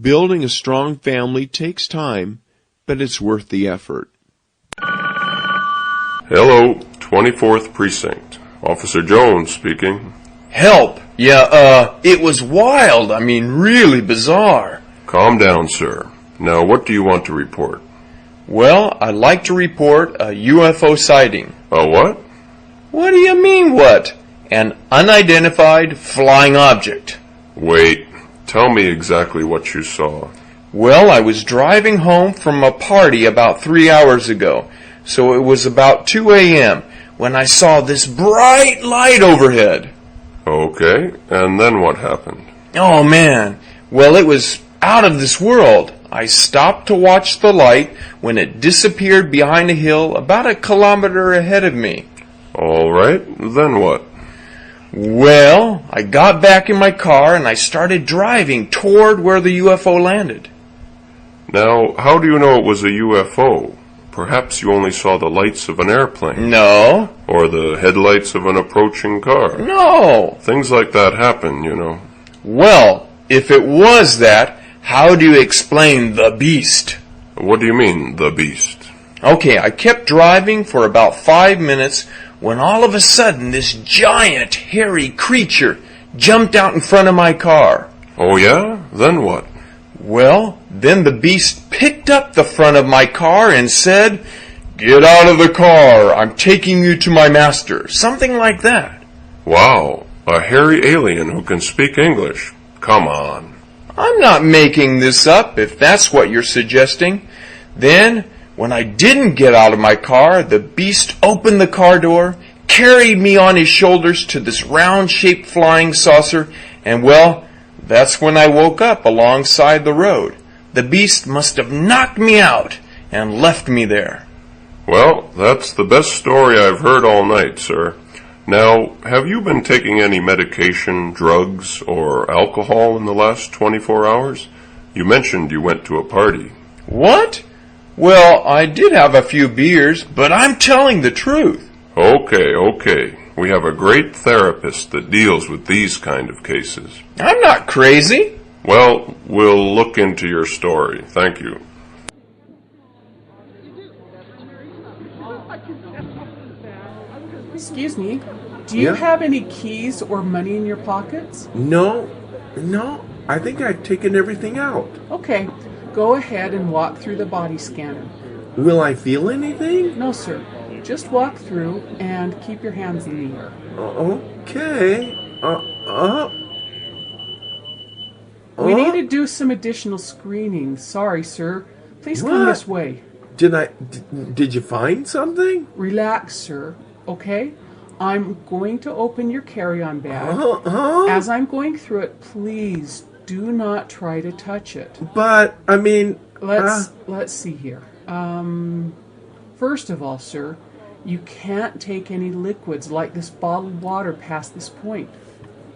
Building a strong family takes time, but it's worth the effort. Hello, 24th Precinct. Officer Jones speaking. Help! Yeah, it was wild. I mean, really bizarre. Calm down, sir. Now, what do you want to report? Well, I'd like to report a UFO sighting. A what? What do you mean, what? An unidentified flying object. Wait, tell me exactly what you saw. Well, I was driving home from a party about 3 hours ago, so it was about 2 a.m. when I saw this bright light overhead. Okay, and then what happened? Oh, man. Well, it was out of this world. I stopped to watch the light when it disappeared behind a hill about 1 kilometer ahead of me. All right, then what? Well, I got back in my car and I started driving toward where the UFO landed. Now, how do you know it was a UFO? Perhaps you only saw the lights of an airplane. No. Or the headlights of an approaching car. No. Things like that happen, you know. Well, if it was that, how do you explain the beast? What do you mean, the beast? Okay, I kept driving for about 5 minutes when all of a sudden this giant, hairy creature jumped out in front of my car. Oh yeah? Then what? Well, then the beast picked up the front of my car and said, "Get out of the car, I'm taking you to my master." Something like that. Wow, a hairy alien who can speak English. Come on. I'm not making this up, if that's what you're suggesting. Then, when I didn't get out of my car, the beast opened the car door, carried me on his shoulders to this round-shaped flying saucer, and well, that's when I woke up alongside the road. The beast must have knocked me out and left me there. Well, that's the best story I've heard all night, sir. Now, have you been taking any medication, drugs, or alcohol in the last 24 hours? You mentioned you went to a party. What? Well, I did have a few beers, but I'm telling the truth. Okay. We have a great therapist that deals with these kind of cases. I'm not crazy. Well, we'll look into your story. Thank you. Excuse me, do you have any keys or money in your pockets? No, I think I've taken everything out. Okay, go ahead and walk through the body scanner. Will I feel anything? No, sir. Just walk through and keep your hands in the air. Okay. We need to do some additional screening. Sorry, sir. Please come this way. Did you find something? Relax, sir. Okay? I'm going to open your carry-on bag. As I'm going through it, please do not try to touch it. But, I mean... Let's see here. First of all, sir, you can't take any liquids like this bottled water past this point.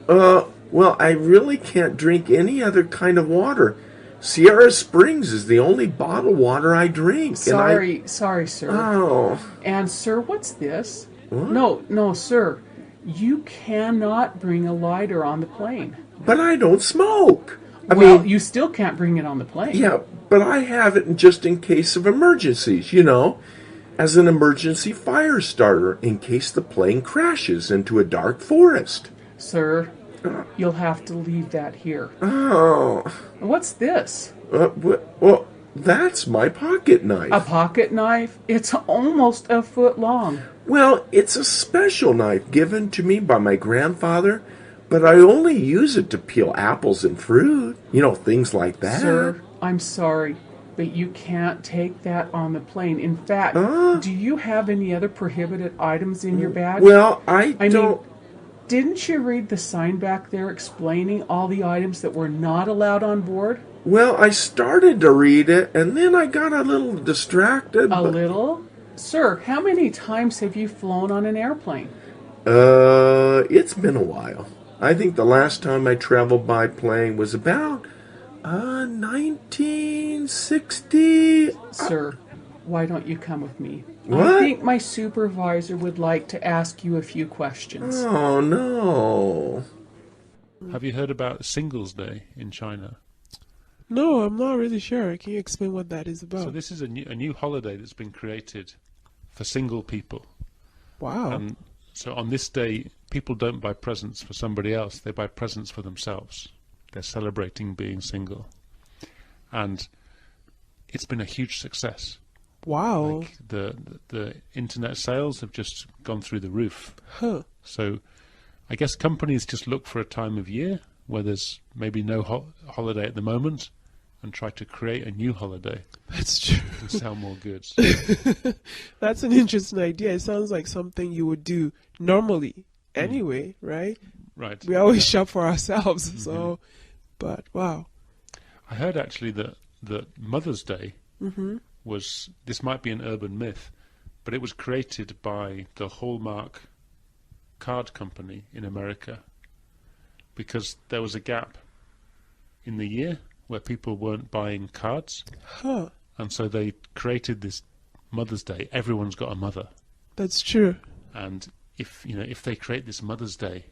Well, I really can't drink any other kind of water. Sierra Springs is the only bottled water I drink. Sorry, sir. Oh. And, sir, what's this? What? No, sir. You cannot bring a lighter on the plane. But I don't smoke. I mean, you still can't bring it on the plane. Yeah, but I have it just in case of emergencies, you know, as an emergency fire starter in case the plane crashes into a dark forest. Sir, you'll have to leave that here. Oh. What's this? Well, that's my pocket knife. A pocket knife? It's almost a foot long. Well, it's a special knife given to me by my grandfather, but I only use it to peel apples and fruit. You know, things like that. Sir, I'm sorry, but you can't take that on the plane. In fact, do you have any other prohibited items in your bag? Well, I don't... mean, didn't you read the sign back there explaining all the items that were not allowed on board? Well, I started to read it, and then I got a little distracted. Little? Sir, how many times have you flown on an airplane? It's been a while. I think the last time I traveled by plane was about 1960. Sir, why don't you come with me? What? I think my supervisor would like to ask you a few questions. Oh, no. Have you heard about Singles Day in China? No, I'm not really sure. Can you explain what that is about? So this is a new holiday that's been created for single people. Wow. So on this day, people don't buy presents for somebody else. They buy presents for themselves. They're celebrating being single. And it's been a huge success. Wow. Like the internet sales have just gone through the roof. Huh. So I guess companies just look for a time of year where there's maybe no holiday at the moment and try to create a new holiday. That's true. And sell more goods. That's an interesting idea. It sounds like something you would do normally anyway, right? Right. We always shop for ourselves, so, but wow. I heard actually that Mother's Day was, this might be an urban myth, but it was created by the Hallmark card company in America because there was a gap in the year where people weren't buying cards. Huh. And so they created this Mother's Day. Everyone's got a mother. That's true. And if they create this Mother's Day,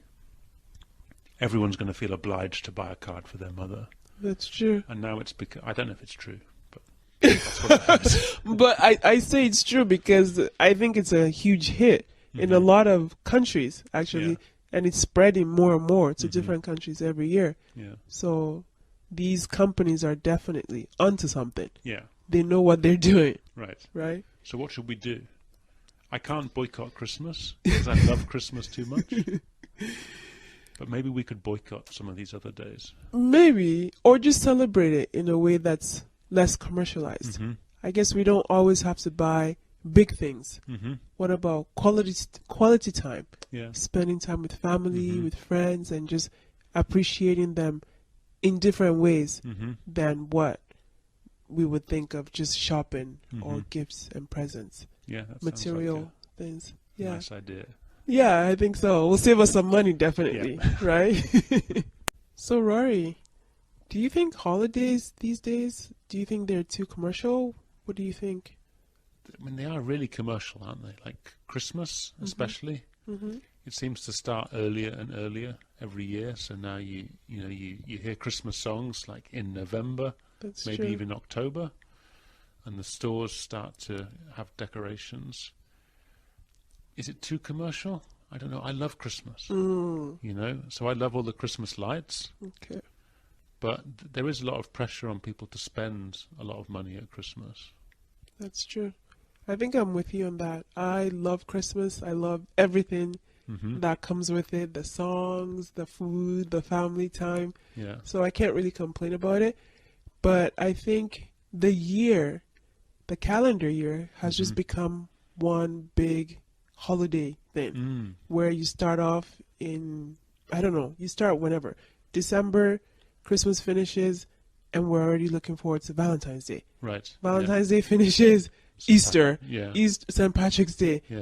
everyone's going to feel obliged to buy a card for their mother. That's true. And now it's because, I don't know if it's true, but that's what it is. But I say it's true because I think it's a huge hit in a lot of countries, actually. Yeah. And it's spreading more and more to different countries every year. Yeah. So these companies are definitely onto something. Yeah. They know what they're doing. Right. Right? So what should we do? I can't boycott Christmas because I love Christmas too much. But maybe we could boycott some of these other days. Maybe. Or just celebrate it in a way that's less commercialized. I guess we don't always have to buy big things. What about quality time? Yeah. Spending time with family, with friends, and just appreciating them in different ways than what we would think of just shopping or gifts and presents. Yeah, that material sounds like things. Yeah. Nice idea. Yeah, I think so. Will save us some money, definitely. Yeah. Right? So, Rory, do you think holidays these days, do you think they're too commercial? What do you think? I mean, they are really commercial, aren't they? Like Christmas, especially. It seems to start earlier and earlier every year. So now you hear Christmas songs like in November, That's maybe true. even October, and the stores start to have decorations. Is it too commercial? I don't know. I love Christmas. So I love all the Christmas lights. Okay. But there is a lot of pressure on people to spend a lot of money at Christmas. That's true. I think I'm with you on that. I love Christmas. I love everything that comes with it, the songs, the food, the family time. Yeah. So I can't really complain about it. But I think the calendar year has just become one big holiday thing where you start off in, I don't know, you start whenever. December, Christmas finishes, and we're already looking forward to Valentine's Day. Right. Valentine's Day finishes, Easter, Yeah. St. Patrick's Day. Yeah.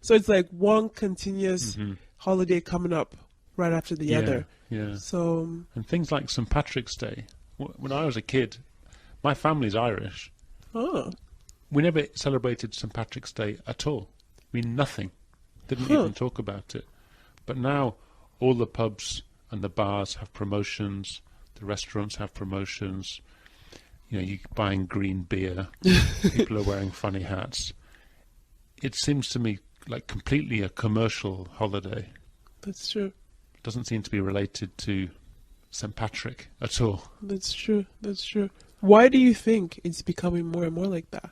So it's like one continuous holiday coming up right after the other. Yeah. So And things like St. Patrick's Day. When I was a kid, my family's Irish. We never celebrated St. Patrick's Day at all. I mean, nothing. Didn't even talk about it. But now all the pubs and the bars have promotions. The restaurants have promotions. You know, you're buying green beer. People are wearing funny hats. It seems to me like completely a commercial holiday. That's true. Doesn't seem to be related to St. Patrick at all. That's true. That's true. Why do you think it's becoming more and more like that?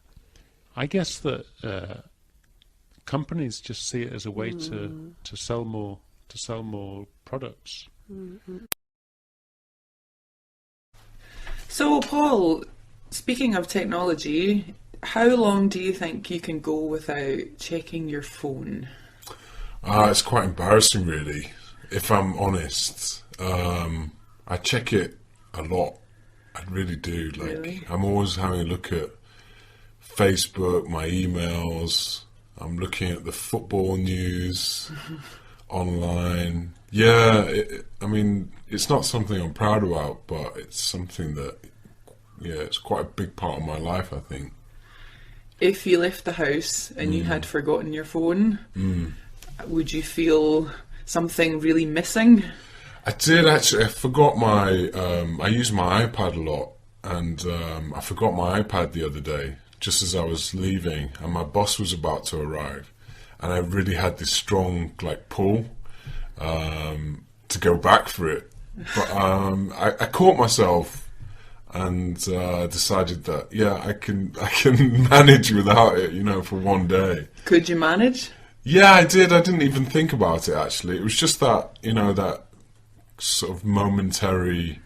I guess that companies just see it as a way to sell more products. So, Paul, speaking of technology, how long do you think you can go without checking your phone? It's quite embarrassing, really, if I'm honest. I check it a lot. I really do. Really? I'm always having a look at Facebook, my emails. I'm looking at the football news online. Yeah, I mean, it's not something I'm proud about, but it's something that, it's quite a big part of my life, I think. If you left the house and you had forgotten your phone, would you feel something really missing? I did actually. I forgot my. I use my iPad a lot, and I forgot my iPad the other day, just as I was leaving, and my boss was about to arrive, and I really had this strong pull to go back for it, but I caught myself and decided that I can manage without it, for one day. Could you manage? Yeah, I did. I didn't even think about it actually. It was just that that sort of momentary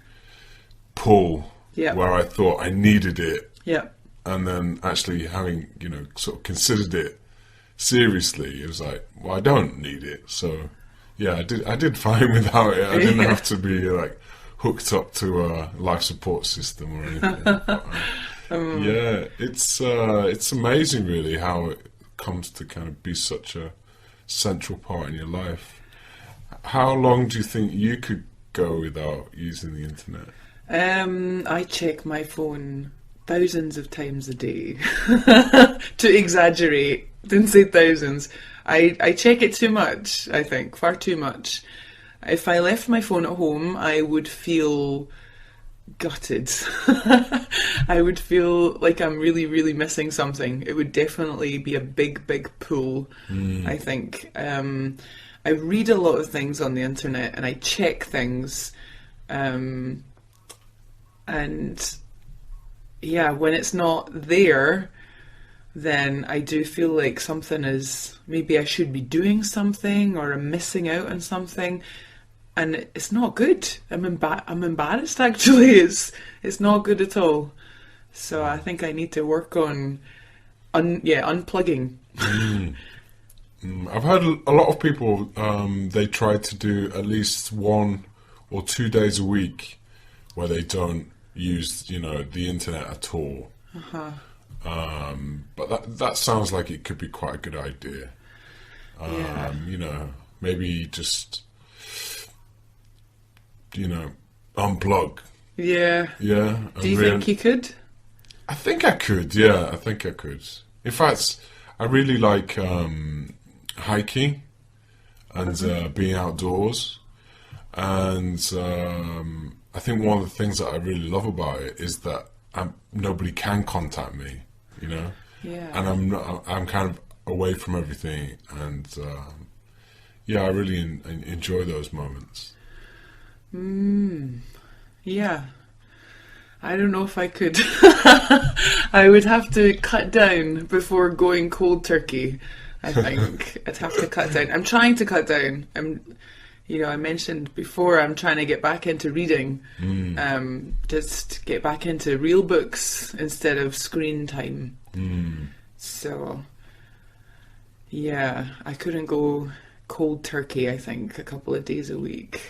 pull where I thought I needed it. Yeah. And then actually having, sort of considered it seriously, it was like, well, I don't need it. So, I did fine without it. I didn't have to be hooked up to a life support system or anything. But, it's amazing really how it comes to kind of be such a central part in your life. How long do you think you could go without using the internet? I check my phone thousands of times a day. To exaggerate, didn't say thousands. I check it too much, I think, far too much. If I left my phone at home, I would feel gutted. I would feel like I'm really, really missing something. It would definitely be a big, big pull, I think. I read a lot of things on the internet and I check things. And when it's not there, then I do feel like something is, maybe I should be doing something or I'm missing out on something. And it's not good. I'm embarrassed actually. It's not good at all. So I think I need to work on unplugging. I've heard a lot of people, they try to do at least 1 or 2 days a week where they don't use, the internet at all. But that sounds like it could be quite a good idea. Maybe just, unplug. Yeah. Yeah. Do you think you could? I think I could, yeah. I think I could. In fact, I really like hiking and being outdoors. And I think one of the things that I really love about it is that nobody can contact me, Yeah. And I'm kind of away from everything. And I really enjoy those moments. Yeah. I don't know if I could. I would have to cut down before going cold turkey. I think I'd have to cut down. I'm trying to cut down. I mentioned before I'm trying to get back into reading. Just get back into real books instead of screen time. So, yeah, I couldn't go cold turkey, I think, a couple of days a week.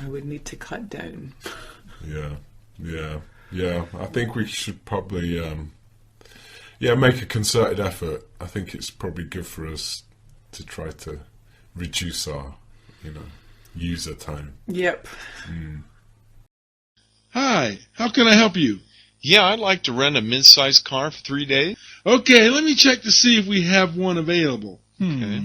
I would need to cut down. Yeah. I think we should probably, make a concerted effort. I think it's probably good for us to try to reduce our, user time. Yep. Hi, how can I help you? Yeah, I'd like to rent a mid-sized car for 3 days. Okay, let me check to see if we have one available. Okay.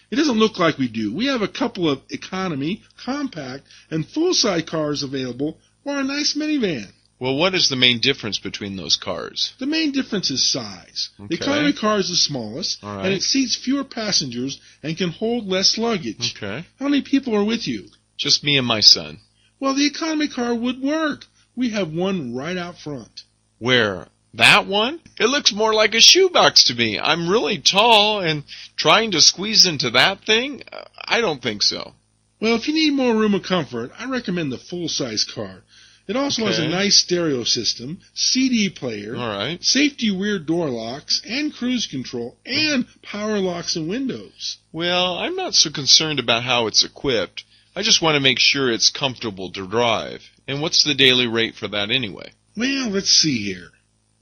It doesn't look like we do. We have a couple of economy, compact, and full-size cars available, or a nice minivan. Well, what is the main difference between those cars? The main difference is size. Okay. The economy car is the smallest, All right. and it seats fewer passengers and can hold less luggage. Okay. How many people are with you? Just me and my son. Well, the economy car would work. We have one right out front. Where? That one? It looks more like a shoebox to me. I'm really tall, and trying to squeeze into that thing? I don't think so. Well, if you need more room and comfort, I recommend the full-size car. It also has a nice stereo system, CD player, All right. safety rear door locks, and cruise control, and power locks and windows. Well, I'm not so concerned about how it's equipped. I just want to make sure it's comfortable to drive. And what's the daily rate for that anyway? Well, let's see here.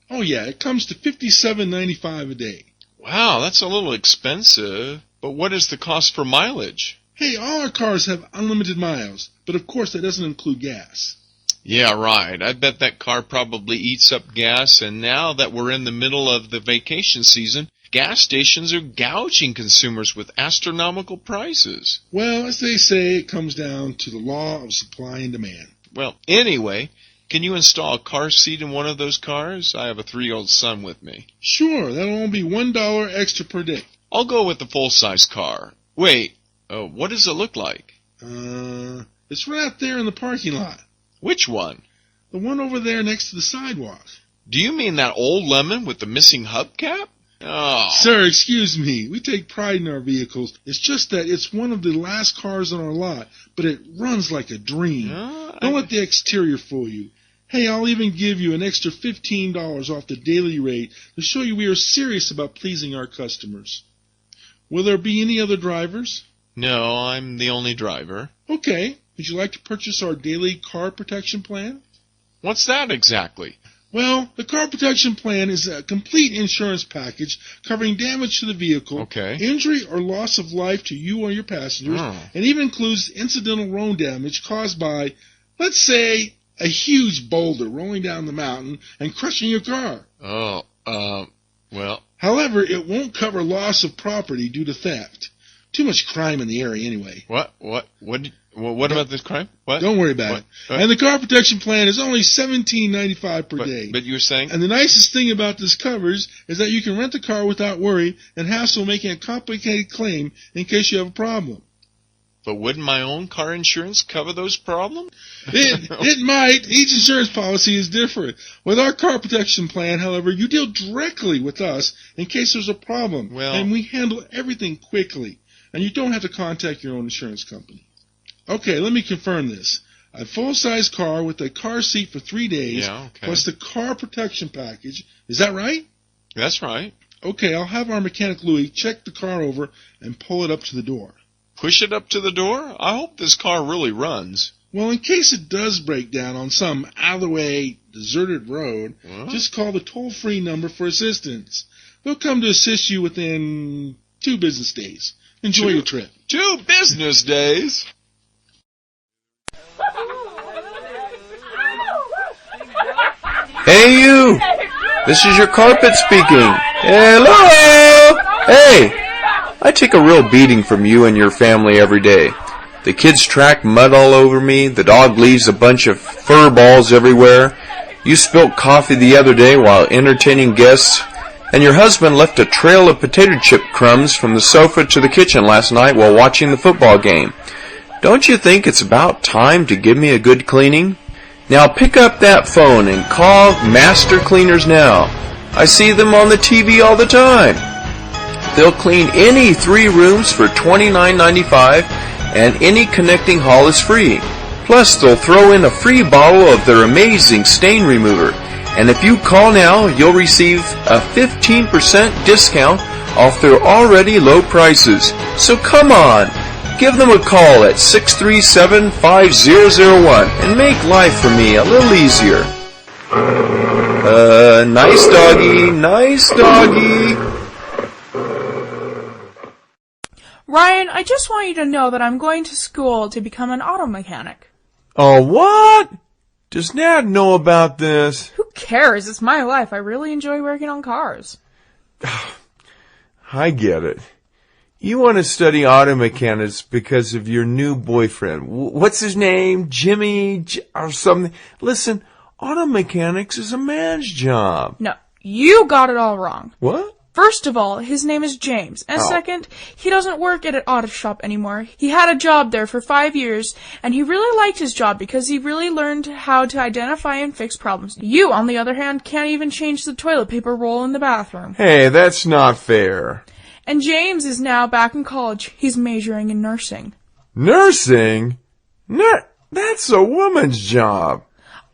Oh yeah, it comes to $57.95 a day. Wow, that's a little expensive. But what is the cost for mileage? Hey, all our cars have unlimited miles, but of course that doesn't include gas. Yeah, right. I bet that car probably eats up gas, and now that we're in the middle of the vacation season, gas stations are gouging consumers with astronomical prices. Well, as they say, it comes down to the law of supply and demand. Well, anyway, can you install a car seat in one of those cars? I have a 3-year-old son with me. Sure, that'll only be $1 extra per day. I'll go with the full-size car. Wait, what does it look like? It's right out there in the parking lot. Which one? The one over there next to the sidewalk. Do you mean that old lemon with the missing hubcap? Oh. Sir, excuse me. We take pride in our vehicles. It's just that it's one of the last cars on our lot, but it runs like a dream. Don't let the exterior fool you. Hey, I'll even give you an extra $15 off the daily rate to show you we are serious about pleasing our customers. Will there be any other drivers? No, I'm the only driver. Okay. Would you like to purchase our daily car protection plan? What's that exactly? Well, the car protection plan is a complete insurance package covering damage to the vehicle, injury or loss of life to you or your passengers, and even includes incidental road damage caused by, let's say, a huge boulder rolling down the mountain and crushing your car. Well. However, it won't cover loss of property due to theft. Too much crime in the area anyway. What about this crime? What? Don't worry about it. And the car protection plan is only $17.95 per day. But you were saying? And the nicest thing about this coverage is that you can rent the car without worry and hassle making a complicated claim in case you have a problem. But wouldn't my own car insurance cover those problems? It might. Each insurance policy is different. With our car protection plan, however, you deal directly with us in case there's a problem. And we handle everything quickly. And you don't have to contact your own insurance company. Okay, let me confirm this. A full-size car with a car seat for 3 days, plus the car protection package. Is that right? That's right. Okay, I'll have our mechanic Louis check the car over and pull it up to the door. Push it up to the door? I hope this car really runs. Well, in case it does break down on some out-of-the-way, deserted road, just call the toll-free number for assistance. They'll come to assist you within 2 business days. Enjoy your trip. 2 business days? Hey you! This is your carpet speaking. Hello! Hey! I take a real beating from you and your family every day. The kids track mud all over me, the dog leaves a bunch of fur balls everywhere, you spilt coffee the other day while entertaining guests, and your husband left a trail of potato chip crumbs from the sofa to the kitchen last night while watching the football game. Don't you think it's about time to give me a good cleaning? Now pick up that phone and call Master Cleaners now. I see them on the TV all the time. They'll clean any 3 rooms for $29.95 and any connecting haul is free. Plus they'll throw in a free bottle of their amazing stain remover. And if you call now, you'll receive a 15% discount off their already low prices. So come on, give them a call at 637-5001 and make life for me a little easier. Nice doggy, nice doggy. Ryan, I just want you to know that I'm going to school to become an auto mechanic. Oh, what? Does Dad know about this? Who cares? It's my life. I really enjoy working on cars. I get it. You want to study auto mechanics because of your new boyfriend. What's his name? Jimmy or something? Listen, auto mechanics is a man's job. No, you got it all wrong. What? First of all, his name is James. And second, he doesn't work at an auto shop anymore. He had a job there for 5 years, and he really liked his job because he really learned how to identify and fix problems. You, on the other hand, can't even change the toilet paper roll in the bathroom. Hey, that's not fair. And James is now back in college. He's majoring in nursing. Nursing? That's a woman's job.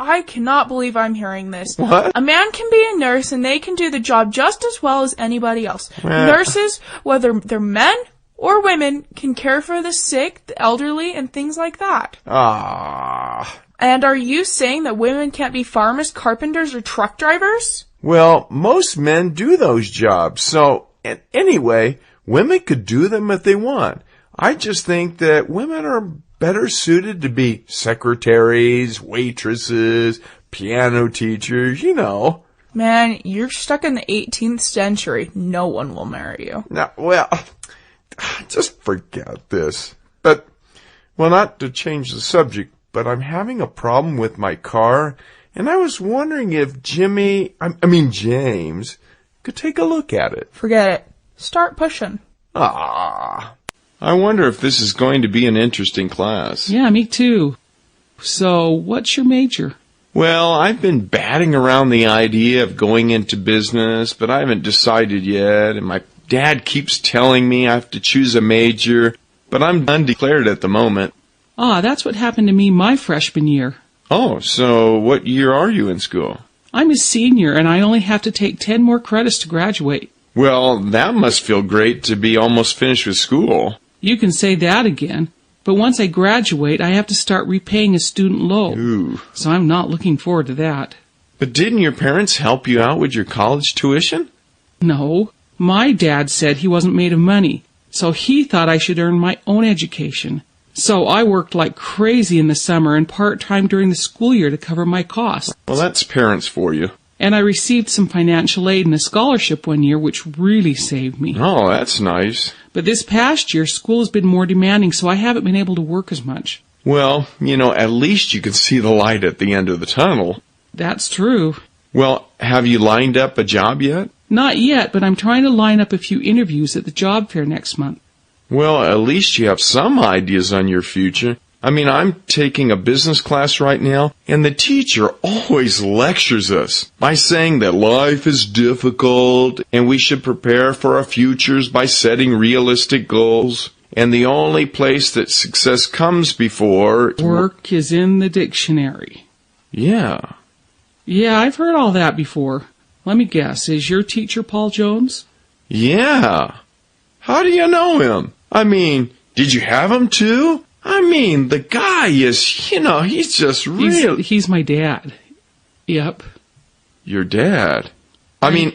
I cannot believe I'm hearing this. What? A man can be a nurse and they can do the job just as well as anybody else. Nurses, whether they're men or women, can care for the sick, the elderly, and things like that. And are you saying that women can't be farmers, carpenters, or truck drivers? Well, most men do those jobs, so anyway, women could do them if they want. I just think that women are better suited to be secretaries, waitresses, piano teachers, you know. Man, you're stuck in the 18th century. No one will marry you. No, well, just forget this. But, well, not to change the subject, but I'm having a problem with my car, and I was wondering if James, could take a look at it. Forget it. Start pushing. I wonder if this is going to be an interesting class. Yeah, me too. So, what's your major? Well, I've been batting around the idea of going into business, but I haven't decided yet, and my dad keeps telling me I have to choose a major, but I'm undeclared at the moment. That's what happened to me my freshman year. Oh, so what year are you in school? I'm a senior, and I only have to take 10 more credits to graduate. Well, that must feel great to be almost finished with school. You can say that again, but once I graduate, I have to start repaying a student loan. Ooh. So I'm not looking forward to that. But didn't your parents help you out with your college tuition? No. My dad said he wasn't made of money, so he thought I should earn my own education. So I worked like crazy in the summer and part-time during the school year to cover my costs. Well, that's parents for you. And I received some financial aid and a scholarship one year, which really saved me. Oh, that's nice. But this past year, school has been more demanding, so I haven't been able to work as much. Well, at least you can see the light at the end of the tunnel. That's true. Well, have you lined up a job yet? Not yet, but I'm trying to line up a few interviews at the job fair next month. Well, at least you have some ideas on your future. I'm taking a business class right now, and the teacher always lectures us by saying that life is difficult, and we should prepare for our futures by setting realistic goals. And the only place that success comes before work is in the dictionary. Yeah. Yeah, I've heard all that before. Let me guess, is your teacher Paul Jones? Yeah. How do you know him? Did you have him too? The guy is, he's just real. He's my dad. Yep. Your dad? I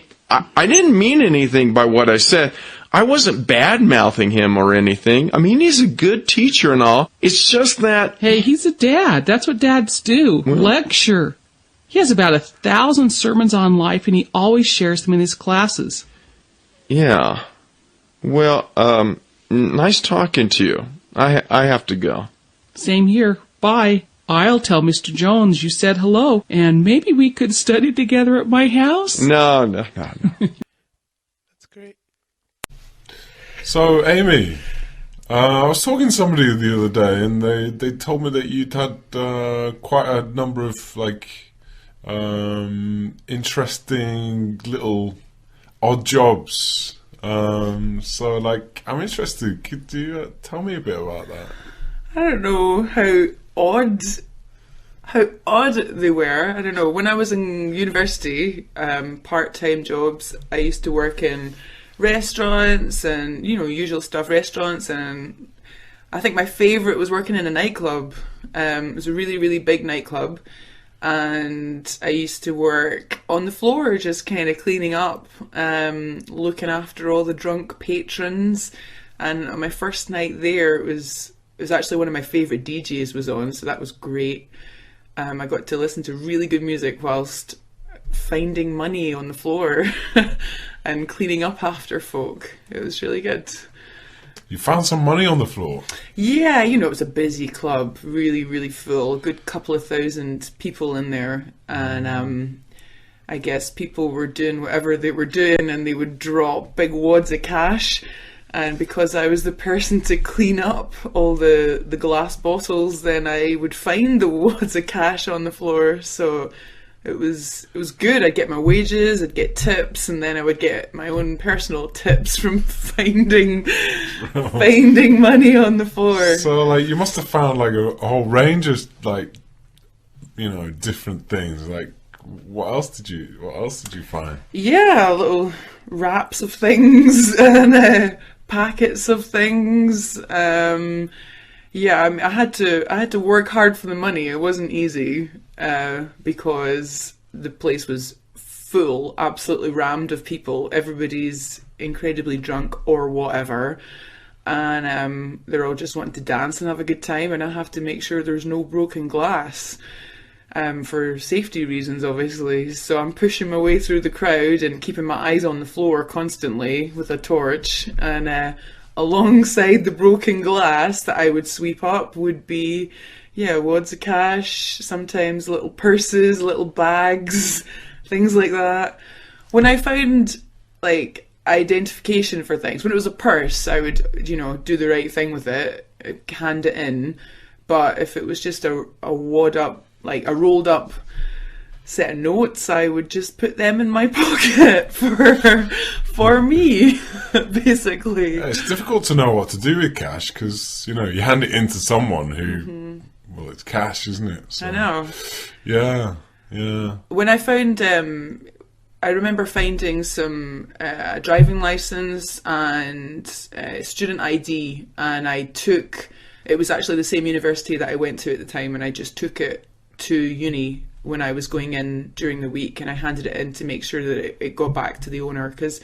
didn't mean anything by what I said. I wasn't bad-mouthing him or anything. He's a good teacher and all. It's just that... Hey, he's a dad. That's what dads do. Lecture. He has about 1,000 sermons on life, and he always shares them in his classes. Yeah. Well, nice talking to you. I have to go. Same here. Bye. I'll tell Mr. Jones you said hello, and maybe we could study together at my house? No. That's great. So, Amy, I was talking to somebody the other day, and they told me that you'd had quite a number of interesting little odd jobs. So I'm interested. Could you tell me a bit about that? I don't know how odd they were. I don't know. When I was in university, part-time jobs, I used to work in restaurants and, usual stuff, restaurants, and I think my favourite was working in a nightclub. It was a really, really big nightclub, and I used to work on the floor just kind of cleaning up, looking after all the drunk patrons. And on my first night there, it was actually one of my favourite DJs was on, so that was great. I got to listen to really good music whilst finding money on the floor and cleaning up after folk. It was really good. You found some money on the floor? Yeah, it was a busy club, really, really full, a good couple of thousand people in there. And I guess people were doing whatever they were doing, and they would drop big wads of cash. And because I was the person to clean up all the glass bottles, then I would find the wads of cash on the floor. So it was good. I'd get my wages, I'd get tips, and then I would get my own personal tips from finding money on the floor. So you must have found a whole range of different things. What else did you find? Yeah, little wraps of things and packets of things. I had to work hard for the money. It wasn't easy because the place was full, absolutely rammed of people. Everybody's incredibly drunk or whatever, and they're all just wanting to dance and have a good time, and I have to make sure there's no broken glass. For safety reasons, obviously. So I'm pushing my way through the crowd and keeping my eyes on the floor constantly with a torch. And alongside the broken glass that I would sweep up would be, wads of cash, sometimes little purses, little bags, things like that. When I found, identification for things, when it was a purse, I would, do the right thing with it, hand it in. But if it was just a wad up, a rolled up set of notes, I would just put them in my pocket for me, basically. Yeah, it's difficult to know what to do with cash because, you hand it in to someone who, well, it's cash, isn't it? So, I know. Yeah. When I found, I remember finding some driving license and student ID, and it was actually the same university that I went to at the time, and I just took it to uni when I was going in during the week, and I handed it in to make sure that it got back to the owner, because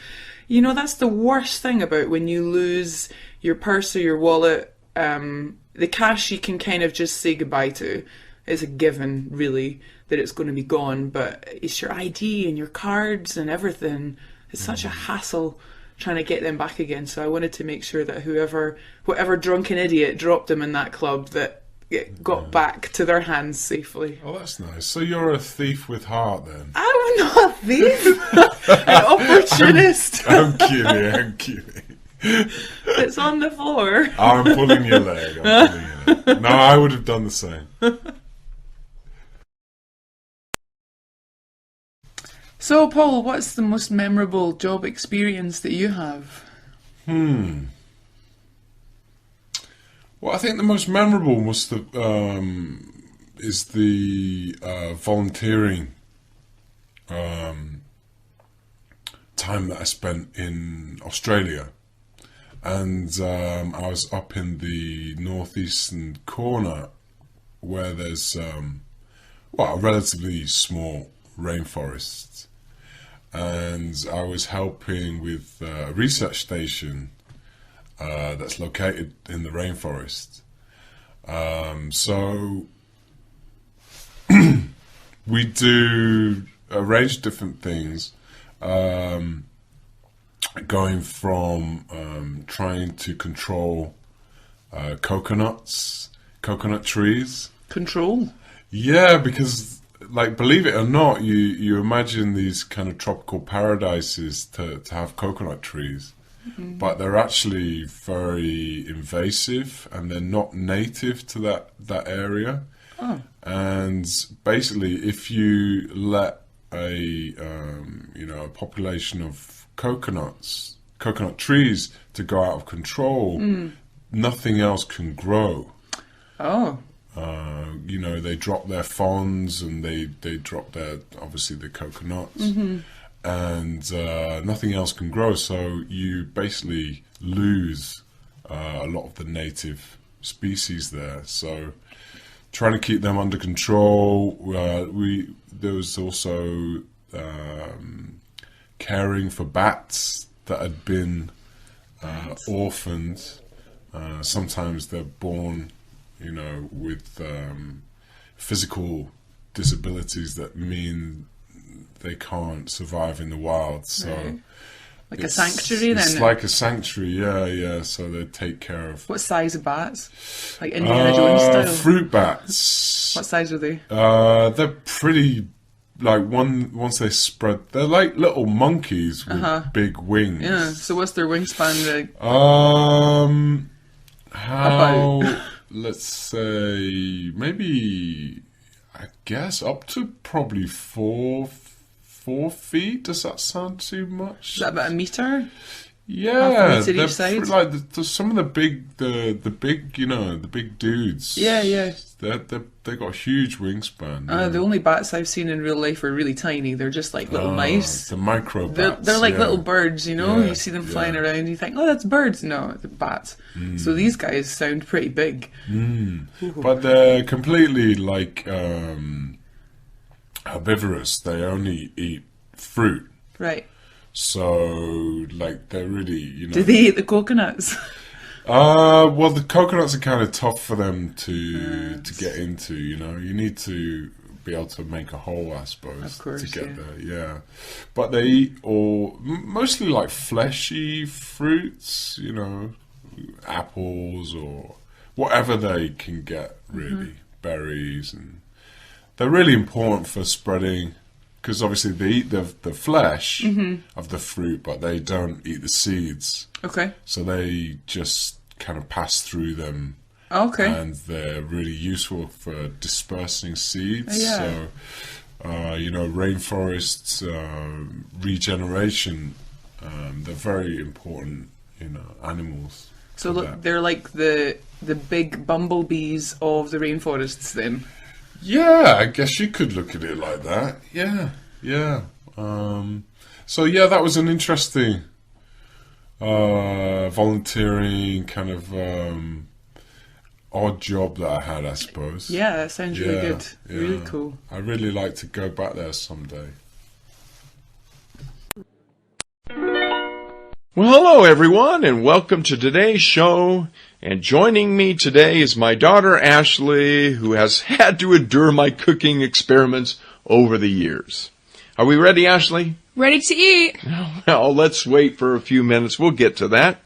that's the worst thing about when you lose your purse or your wallet. The cash you can kind of just say goodbye to. It's a given, really, that it's going to be gone, but it's your ID and your cards and everything. It's such a hassle trying to get them back again. So I wanted to make sure that whatever drunken idiot dropped them in that club, that it got back to their hands safely. Oh, that's nice. So you're a thief with heart, then? I'm not a thief. An opportunist. I'm kidding. It's on the floor. I'm pulling your leg. No, I would have done the same. So, Paul, what's the most memorable job experience that you have? Well, I think the most memorable is the volunteering time that I spent in Australia. And I was up in the northeastern corner where there's a relatively small rainforest. And I was helping with a research station that's located in the rainforest. So we do a range of different things, going from trying to control coconut trees. Control? Yeah, because believe it or not, you imagine these kind of tropical paradises to have coconut trees. but they're actually very invasive, and they're not native to that area. Oh. And basically, if you let a population of coconut trees to go out of control, nothing else can grow. Oh. They drop their fronds, and they drop the coconuts, and nothing else can grow. So you basically lose a lot of the native species there. So trying to keep them under control. There was also caring for bats that had been orphaned. Sometimes they're born, with physical disabilities that mean they can't survive in the wild. So, right. Like a sanctuary, then? It's like a sanctuary, yeah. So they take care of. What size of bats? Like Indiana Jones style? Fruit bats. What size are they? They're pretty. Like once they spread, they're like little monkeys with big wings. Yeah. So what's their wingspan like? Let's say maybe, I guess up to probably 4 feet. Does that sound too much? Is that about a meter? Yeah, they're each side? Like some of the big the big dudes. Yeah. They got a huge wingspan. The only bats I've seen in real life are really tiny. They're just like little mice. The micro bats. They're like little birds, You see them flying around, you think, oh, that's birds. No, they're bats. So these guys sound pretty big. But they're completely like herbivorous. They only eat fruit. Right. So, like, they're really, Do they eat the coconuts? Well, the coconuts are kind of tough for them to get into, You need to be able to make a hole, I suppose, of course, to get there, yeah. But they eat mostly, like, fleshy fruits, apples or whatever they can get, really. Berries, and they're really important for spreading. Because obviously they eat the flesh of the fruit, but they don't eat the seeds. Okay. So they just kind of pass through them. Okay. And they're really useful for dispersing seeds. Yeah. So, rainforests, regeneration, they're very important, animals. So they're like the big bumblebees of the rainforests then? Yeah, I guess you could look at it like that. Yeah. So that was an interesting volunteering kind of odd job that I had, I suppose. Yeah, that sounds really good. Yeah. Really cool. I really like to go back there someday. Well, hello everyone, and welcome to today's show. And joining me today is my daughter Ashley, who has had to endure my cooking experiments over the years. Are we ready, Ashley? Ready to eat. Well, let's wait for a few minutes. We'll get to that.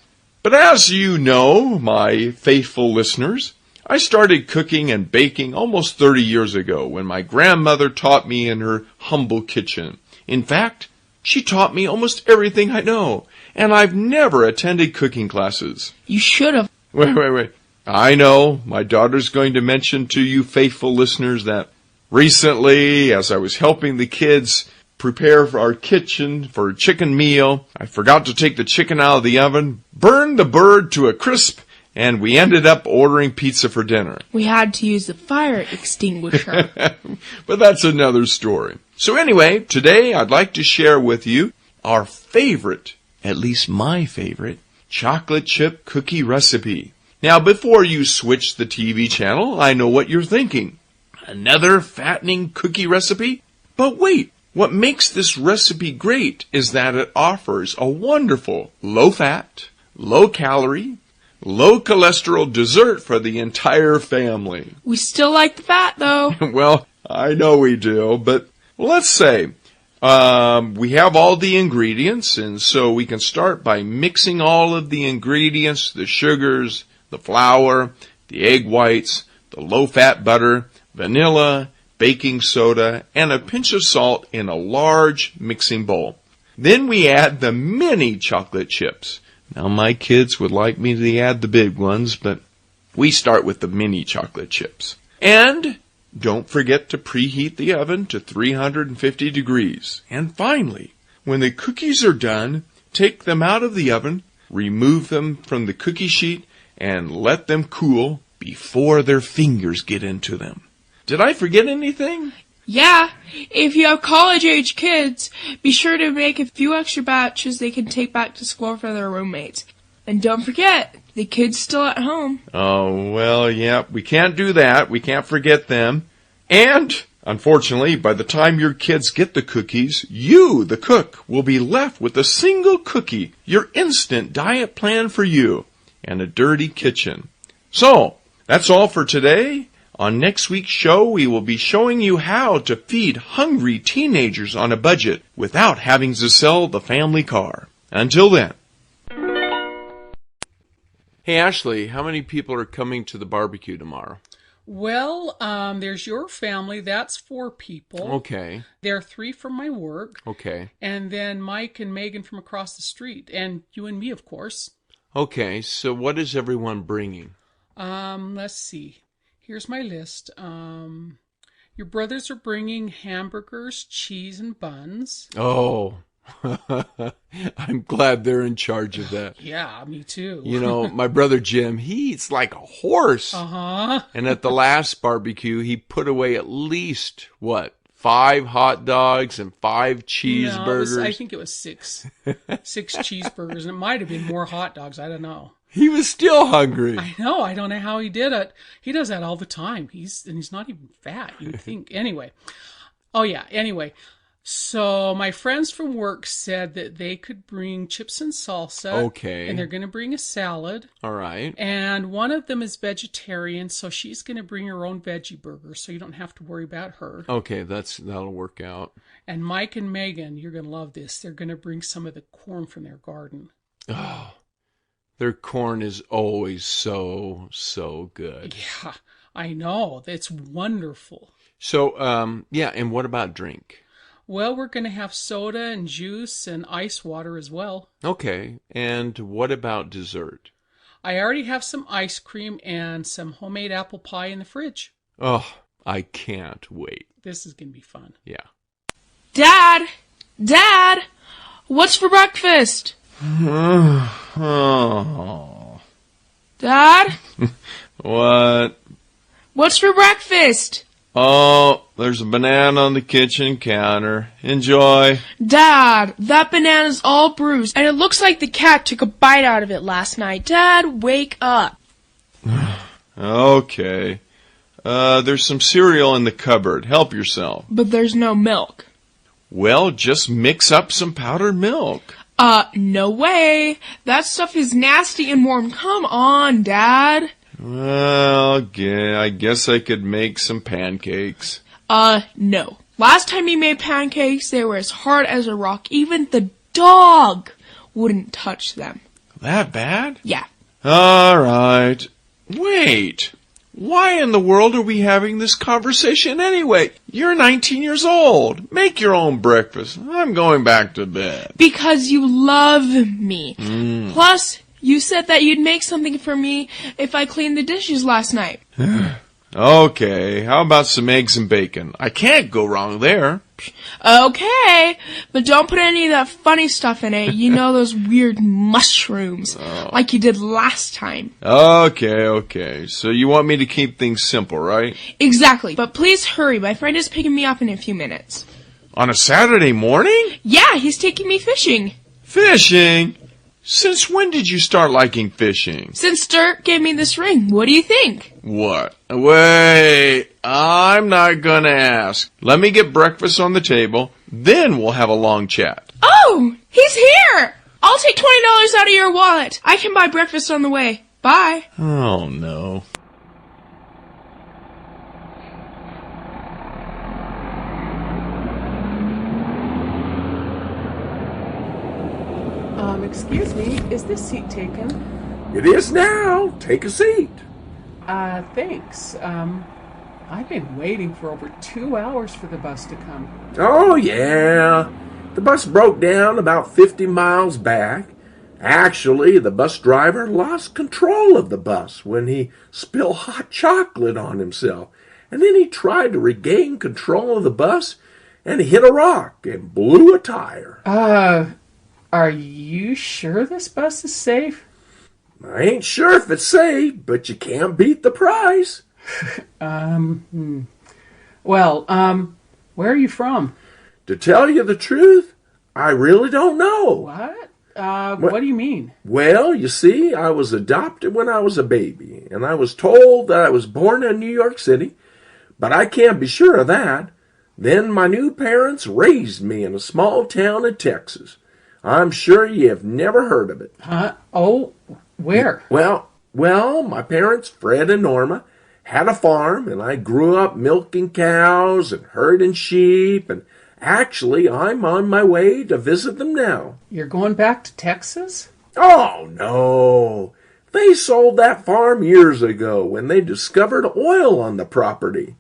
But as you know, my faithful listeners, I started cooking and baking almost 30 years ago when my grandmother taught me in her humble kitchen. In fact, she taught me almost everything I know, and I've never attended cooking classes. You should have. Wait. I know my daughter's going to mention to you faithful listeners that recently, as I was helping the kids prepare for our kitchen for a chicken meal, I forgot to take the chicken out of the oven, burned the bird to a crisp, and we ended up ordering pizza for dinner. We had to use the fire extinguisher. But that's another story. So anyway, today I'd like to share with you our favorite, at least my favorite, chocolate chip cookie recipe. Now, before you switch the TV channel, I know what you're thinking. Another fattening cookie recipe? But wait, what makes this recipe great is that it offers a wonderful low-fat, low-calorie, low-cholesterol dessert for the entire family. We still like the fat, though. Well, I know we do, but let's say we have all the ingredients, and so we can start by mixing all of the ingredients, the sugars, the flour, the egg whites, the low-fat butter, vanilla, baking soda, and a pinch of salt in a large mixing bowl. Then we add the mini chocolate chips, Now, my kids would like me to add the big ones, but we start with the mini chocolate chips. And don't forget to preheat the oven to 350 degrees. And finally, when the cookies are done, take them out of the oven, remove them from the cookie sheet, and let them cool before their fingers get into them. Did I forget anything? Yeah, if you have college-age kids, be sure to make a few extra batches they can take back to school for their roommates. And don't forget, the kids still at home. Oh, well, yeah, we can't do that. We can't forget them. And, unfortunately, by the time your kids get the cookies, you, the cook, will be left with a single cookie, your instant diet plan for you, and a dirty kitchen. So, that's all for today. On next week's show, we will be showing you how to feed hungry teenagers on a budget without having to sell the family car. Until then. Hey, Ashley, how many people are coming to the barbecue tomorrow? Well, there's your family. That's 4 people. Okay. There are 3 from my work. Okay. And then Mike and Megan from across the street. And you and me, of course. Okay, so what is everyone bringing? Let's see. Here's my list. Your brothers are bringing hamburgers, cheese, and buns. Oh, I'm glad they're in charge of that. Yeah, me too. You know, my brother Jim, he eats like a horse. Uh-huh. And at the last barbecue, he put away at least, 5 hot dogs and 5 cheeseburgers? No, I think it was 6. 6 cheeseburgers, and it might have been more hot dogs. I don't know. He was still hungry. I know. I don't know how he did it. He does that all the time. He's not even fat, you'd think. Anyway. So my friends from work said that they could bring chips and salsa. Okay. And they're going to bring a salad. All right. And one of them is vegetarian, so she's going to bring her own veggie burger, so you don't have to worry about her. Okay, that'll work out. And Mike and Megan, you're going to love this. They're going to bring some of the corn from their garden. Oh, their corn is always so good. Yeah, I know. It's wonderful. So, and what about drink? Well, we're going to have soda and juice and ice water as well. Okay, and what about dessert? I already have some ice cream and some homemade apple pie in the fridge. Oh, I can't wait. This is going to be fun. Yeah. Dad! What's for breakfast? Oh. Dad? What? What's for breakfast? Oh, there's a banana on the kitchen counter. Enjoy. Dad, that banana's all bruised, and it looks like the cat took a bite out of it last night. Dad, wake up. Okay. There's some cereal in the cupboard. Help yourself. But there's no milk. Well, just mix up some powdered milk. No way. That stuff is nasty and warm. Come on, Dad. Well, I guess I could make some pancakes. No. Last time you made pancakes, they were as hard as a rock. Even the dog wouldn't touch them. That bad? Yeah. All right. Wait. Why in the world are we having this conversation anyway? You're 19 years old. Make your own breakfast. I'm going back to bed. Because you love me. Plus, you said that you'd make something for me if I cleaned the dishes last night. Okay, how about some eggs and bacon? I can't go wrong there. Okay, but don't put any of that funny stuff in it. You know, those weird mushrooms, like you did last time. Okay. So you want me to keep things simple, right? Exactly, but please hurry. My friend is picking me up in a few minutes. On a Saturday morning? Yeah, he's taking me fishing. Fishing? Since when did you start liking fishing? Since Dirk gave me this ring. What do you think? What? Wait, I'm not gonna ask. Let me get breakfast on the table, then we'll have a long chat. Oh, he's here! I'll take $20 out of your wallet. I can buy breakfast on the way. Bye. Oh, no. Excuse me, is this seat taken? It is now. Take a seat. Thanks. I've been waiting for over 2 hours for the bus to come. Oh, yeah. The bus broke down about 50 miles back. Actually, the bus driver lost control of the bus when he spilled hot chocolate on himself. And then he tried to regain control of the bus, and he hit a rock and blew a tire. Are you sure this bus is safe? I ain't sure if it's safe, but you can't beat the price. Well, where are you from? To tell you the truth, I really don't know. What? What do you mean? Well, you see, I was adopted when I was a baby, and I was told that I was born in New York City, but I can't be sure of that. Then my new parents raised me in a small town in Texas. I'm sure you've never heard of it. Oh, where? Well, my parents, Fred and Norma, had a farm, and I grew up milking cows and herding sheep, and actually, I'm on my way to visit them now. You're going back to Texas? Oh, no. They sold that farm years ago when they discovered oil on the property.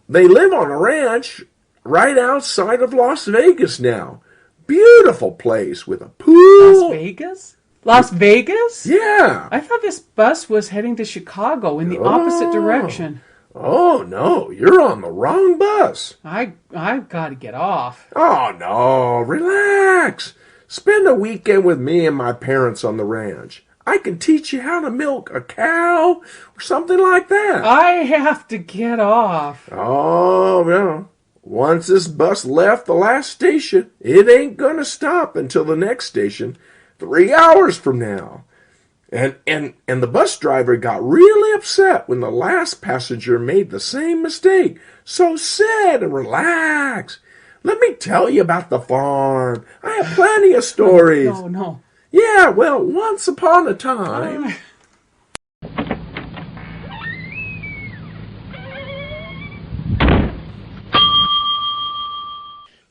They live on a ranch right outside of Las Vegas now. Beautiful place with a pool. Las Vegas? Las Vegas? Yeah. I thought this bus was heading to Chicago in the opposite direction. Oh, no, you're on the wrong bus. I've got to get off. Oh, no, relax. Spend a weekend with me and my parents on the ranch. I can teach you how to milk a cow or something like that. I have to get off. Oh, well, once this bus left the last station, it ain't gonna stop until the next station, 3 hours from now. And the bus driver got really upset when the last passenger made the same mistake. So sit and relax. Let me tell you about the farm. I have plenty of stories. No. Yeah, well, once upon a time...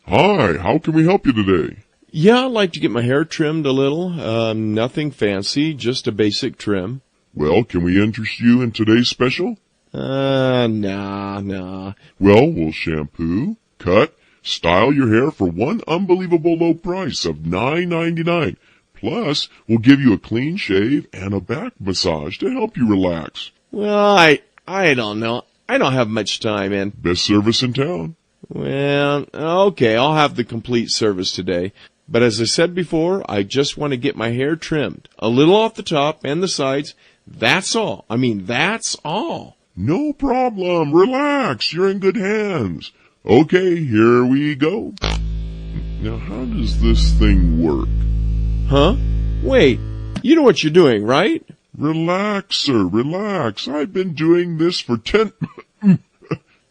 Hi, how can we help you today? Yeah, I'd like to get my hair trimmed a little. Nothing fancy, just a basic trim. Well, can we interest you in today's special? Nah. Well, we'll shampoo, cut, style your hair for one unbelievable low price of $9.99. Plus, we'll give you a clean shave and a back massage to help you relax. Well, I don't know. I don't have much time, and... Best service in town. Well, okay, I'll have the complete service today. But as I said before, I just want to get my hair trimmed. A little off the top and the sides. That's all. I mean, that's all. No problem. Relax. You're in good hands. Okay, here we go. Now, how does this thing work? Huh? Wait, you know what you're doing, right? Relax, sir, relax. I've been doing this for 10...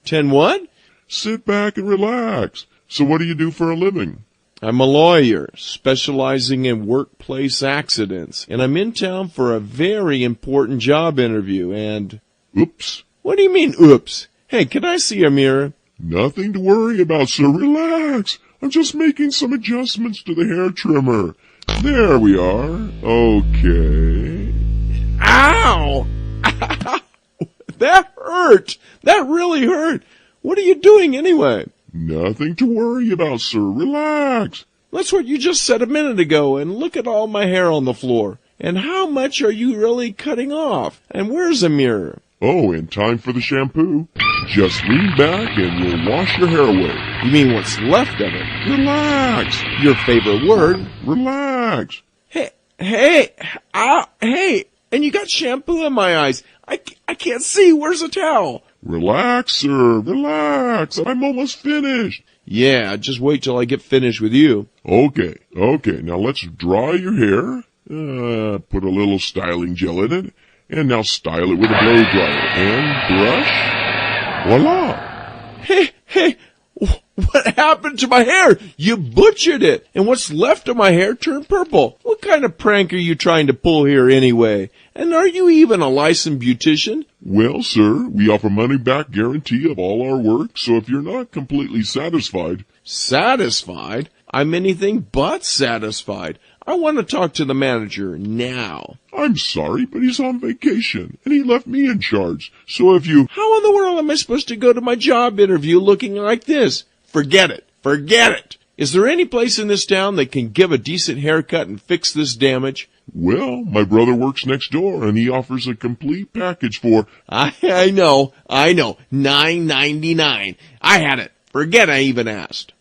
10 what? Sit back and relax. So what do you do for a living? I'm a lawyer, specializing in workplace accidents, and I'm in town for a very important job interview, and... Oops. What do you mean, oops? Hey, can I see a mirror? Nothing to worry about, sir. Relax. I'm just making some adjustments to the hair trimmer. There we are. Okay. Ow! That hurt! That really hurt! What are you doing anyway? Nothing to worry about, sir. Relax. That's what you just said a minute ago, and look at all my hair on the floor. And how much are you really cutting off? And where's a mirror? Oh, in time for the shampoo. Just lean back and we'll wash your hair away. You mean what's left of it? Relax. Your favorite word. Relax. Hey, and you got shampoo in my eyes. I can't see. Where's the towel? Relax, sir. Relax. I'm almost finished. Yeah, just wait till I get finished with you. Okay. Now let's dry your hair. Put a little styling gel in it. And now style it with a blow dryer. And brush. Voila. Hey, what happened to my hair? You butchered it. And what's left of my hair turned purple. What kind of prank are you trying to pull here anyway? And are you even a licensed beautician? Well, sir, we offer money-back guarantee of all our work, so if you're not completely satisfied... Satisfied? I'm anything but satisfied. I want to talk to the manager now. I'm sorry, but he's on vacation, and he left me in charge. So if you... How in the world am I supposed to go to my job interview looking like this? Forget it. Is there any place in this town that can give a decent haircut and fix this damage? Well, my brother works next door, and he offers a complete package for... I know. $9.99. I had it. Forget I even asked.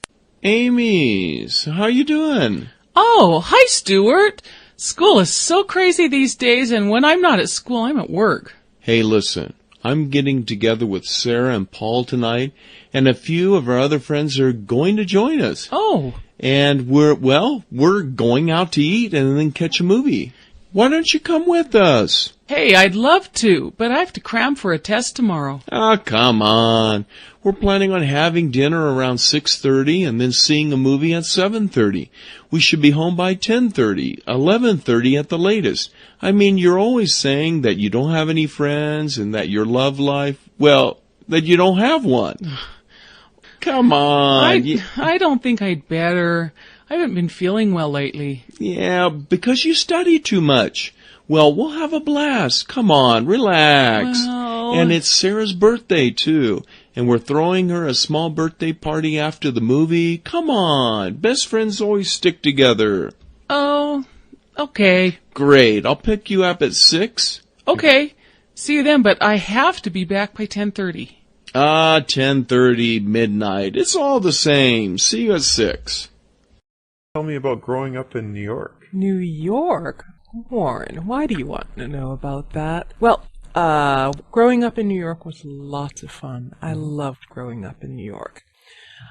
Amy's, how you doing? Oh, hi, Stuart. School is so crazy these days, and when I'm not at school, I'm at work. Hey, listen. I'm getting together with Sarah and Paul tonight, and a few of our other friends are going to join us. Oh. And we're going out to eat and then catch a movie. Why don't you come with us? Hey, I'd love to, but I have to cram for a test tomorrow. Oh, come on. We're planning on having dinner around 6:30 and then seeing a movie at 7:30. We should be home by 10:30, 11:30 at the latest. I mean, you're always saying that you don't have any friends and that your love life, well, that you don't have one. Come on. I don't think I'd better. I haven't been feeling well lately. Yeah, because you study too much. Well, we'll have a blast. Come on, relax. Well... And it's Sarah's birthday, too. And we're throwing her a small birthday party after the movie. Come on. Best friends always stick together. Oh, okay. Great. I'll pick you up at 6. Okay. See you then, but I have to be back by 10:30. 10:30, midnight. It's all the same. See you at 6. Tell me about growing up in New York. New York? Warren, why do you want to know about that? Well, growing up in New York was lots of fun. I loved growing up in New York.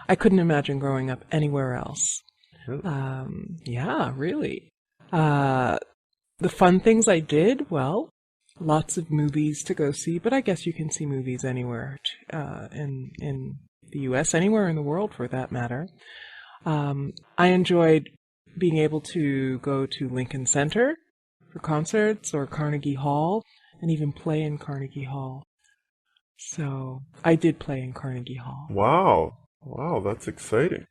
I couldn't imagine growing up anywhere else. Really? Yeah, really. The fun things I did, well, lots of movies to go see, but I guess you can see movies anywhere in the U.S., anywhere in the world for that matter. I enjoyed being able to go to Lincoln Center for concerts or Carnegie Hall and even play in Carnegie Hall. So I did play in Carnegie Hall. Wow, that's exciting.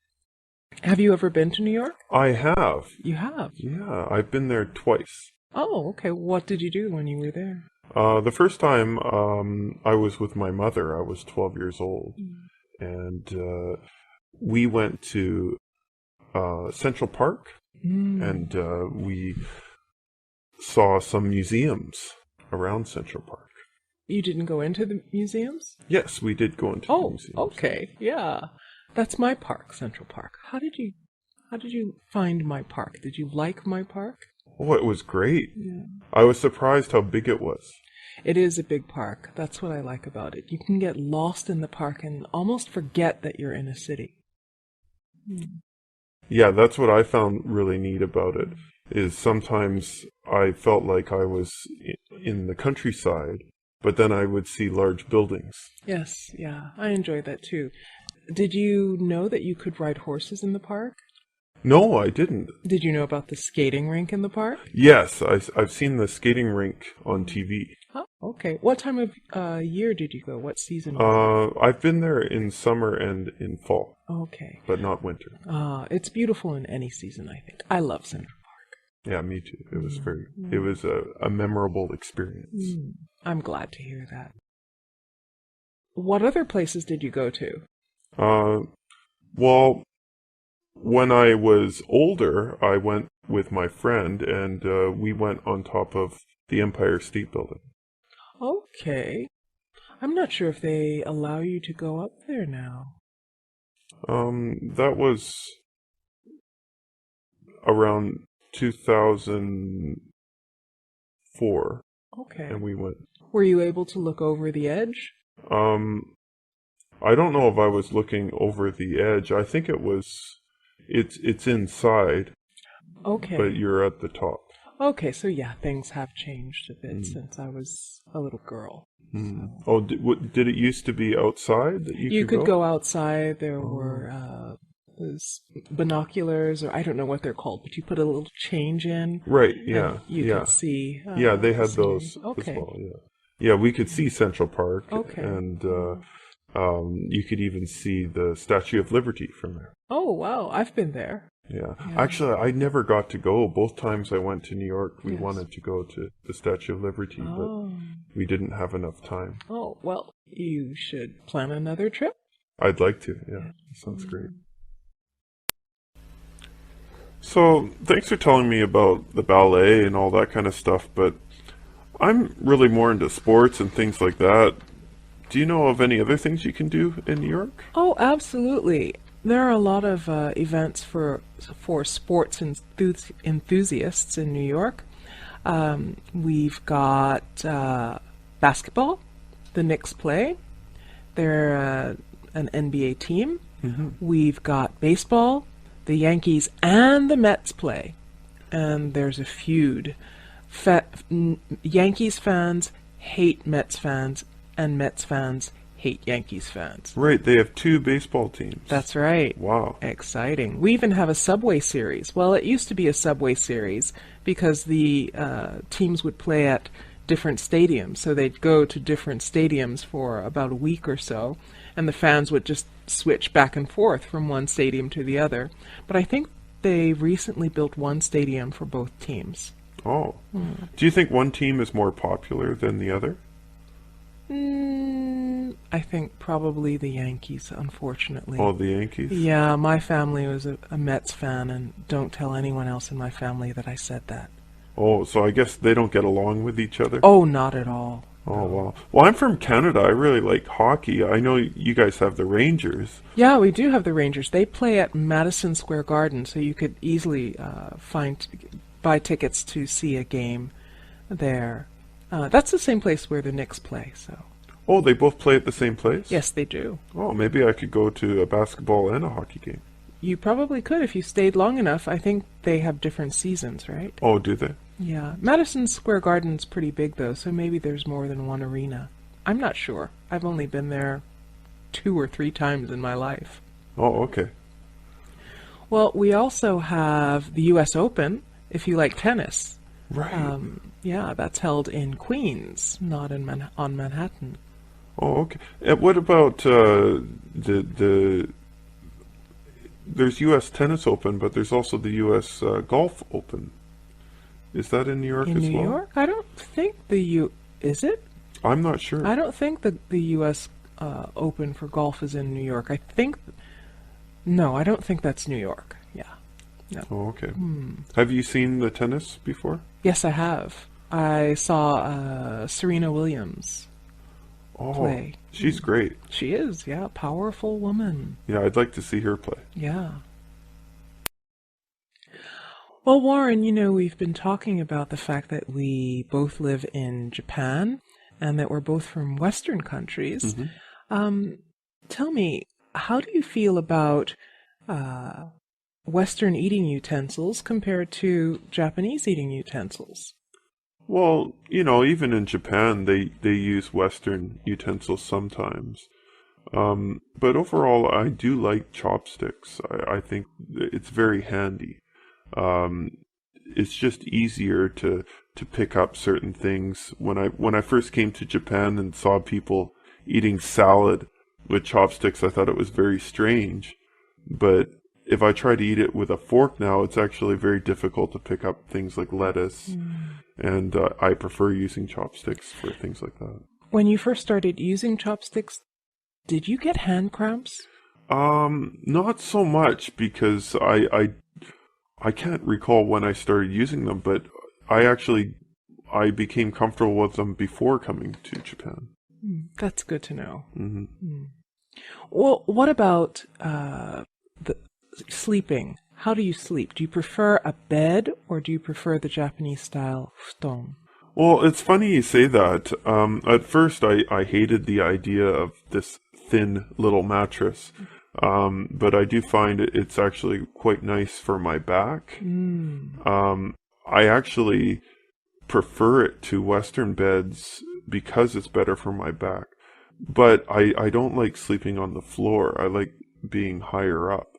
Have you ever been to New York? I have. You have? Yeah, I've been there twice. Oh, okay. What did you do when you were there? The first time I was with my mother. I was 12 years old. And we went to Central Park, and we saw some museums around Central Park. You didn't go into the museums? Yes, we did go into the museums. Oh, okay. Yeah. That's my park, Central Park. How did you find my park? Did you like my park? Oh, it was great. Yeah. I was surprised how big it was. It is a big park. That's what I like about it. You can get lost in the park and almost forget that you're in a city. Yeah, that's what I found really neat about it, is sometimes I felt like I was in the countryside, but then I would see large buildings. Yes, yeah, I enjoyed that too. Did you know that you could ride horses in the park? No, I didn't. Did you know about the skating rink in the park? Yes, I've seen the skating rink on TV. Oh, okay. What time of year did you go? What season was it? I've been there in summer and in fall. Okay. But not winter. It's beautiful in any season, I think. I love Central Park. Yeah, me too. It was it was a memorable experience. I'm glad to hear that. What other places did you go to? Well, when I was older, I went with my friend, and we went on top of the Empire State Building. Okay. I'm not sure if they allow you to go up there now. That was around 2004. Okay. And we went. Were you able to look over the edge? I don't know if I was looking over the edge. I think it's inside. Okay. But you're at the top. Okay, so yeah, things have changed a bit since I was a little girl. So. Oh, did it used to be outside that you could go outside. There were binoculars, or I don't know what they're called, but you put a little change in. Right, yeah. You could see. Yeah, they had those as well, Yeah, we could see Central Park. Okay. And you could even see the Statue of Liberty from there. Oh, wow. I've been there. Yeah. Actually, I never got to go. Both times I went to New York, we wanted to go to the Statue of Liberty, but we didn't have enough time. Oh, well, you should plan another trip. I'd like to, yeah. Sounds great. So, thanks for telling me about the ballet and all that kind of stuff, but I'm really more into sports and things like that. Do you know of any other things you can do in New York? Oh, absolutely. There are a lot of events for sports enthusiasts in New York. We've got basketball. The Knicks play. They're an NBA team. Mm-hmm. We've got baseball. The Yankees and the Mets play. And there's a feud. Yankees fans hate Mets fans, and Mets fans hate Yankees fans. Right, they have 2 baseball teams. That's right. Wow. Exciting. We even have a Subway Series. Well, it used to be a Subway Series because the teams would play at different stadiums. So they'd go to different stadiums for about a week or so, and the fans would just switch back and forth from one stadium to the other. But I think they recently built one stadium for both teams. Oh. Do you think one team is more popular than the other? I think probably the Yankees, unfortunately. Oh, the Yankees? Yeah, my family was a Mets fan, and don't tell anyone else in my family that I said that. Oh, so I guess they don't get along with each other? Oh, not at all. Oh, wow. Well, I'm from Canada. I really like hockey. I know you guys have the Rangers. Yeah, we do have the Rangers. They play at Madison Square Garden, so you could easily buy tickets to see a game there. That's the same place where the Knicks play, so. Oh, they both play at the same place? Yes, they do. Oh, maybe I could go to a basketball and a hockey game. You probably could if you stayed long enough. I think they have different seasons, right? Oh, do they? Yeah. Madison Square Garden's pretty big, though, so maybe there's more than one arena. I'm not sure. I've only been there 2 or 3 times in my life. Oh, okay. Well, we also have the U.S. Open, if you like tennis. Right. Yeah, that's held in Queens, not in on Manhattan. Oh, okay. And what about the there's U.S. Tennis Open, but there's also the U.S. Golf Open. Is that in New York as well? In New York? I don't think is it? I'm not sure. I don't think the U.S. Open for golf is in New York. No, I don't think that's New York. Yeah. No. Oh, okay. Have you seen the tennis before? Yes, I have. I saw Serena Williams play. She's great. She is, yeah. Powerful woman. Yeah, I'd like to see her play. Yeah. Well, Warren, we've been talking about the fact that we both live in Japan and that we're both from Western countries. Mm-hmm. Tell me, how do you feel about Western eating utensils compared to Japanese eating utensils? Well, even in Japan, they use Western utensils sometimes. But overall, I do like chopsticks. I think it's very handy. It's just easier to pick up certain things. When I first came to Japan and saw people eating salad with chopsticks, I thought it was very strange. But if I try to eat it with a fork now, it's actually very difficult to pick up things like lettuce. And I prefer using chopsticks for things like that. When you first started using chopsticks, did you get hand cramps? Not so much, because I can't recall when I started using them, but I became comfortable with them before coming to Japan. That's good to know. Mm-hmm. Well, what about the sleeping? How do you sleep? Do you prefer a bed, or do you prefer the Japanese style futon? Well, it's funny you say that. At first, I hated the idea of this thin little mattress. But I do find it's actually quite nice for my back. I actually prefer it to Western beds because it's better for my back. But I don't like sleeping on the floor. I like being higher up.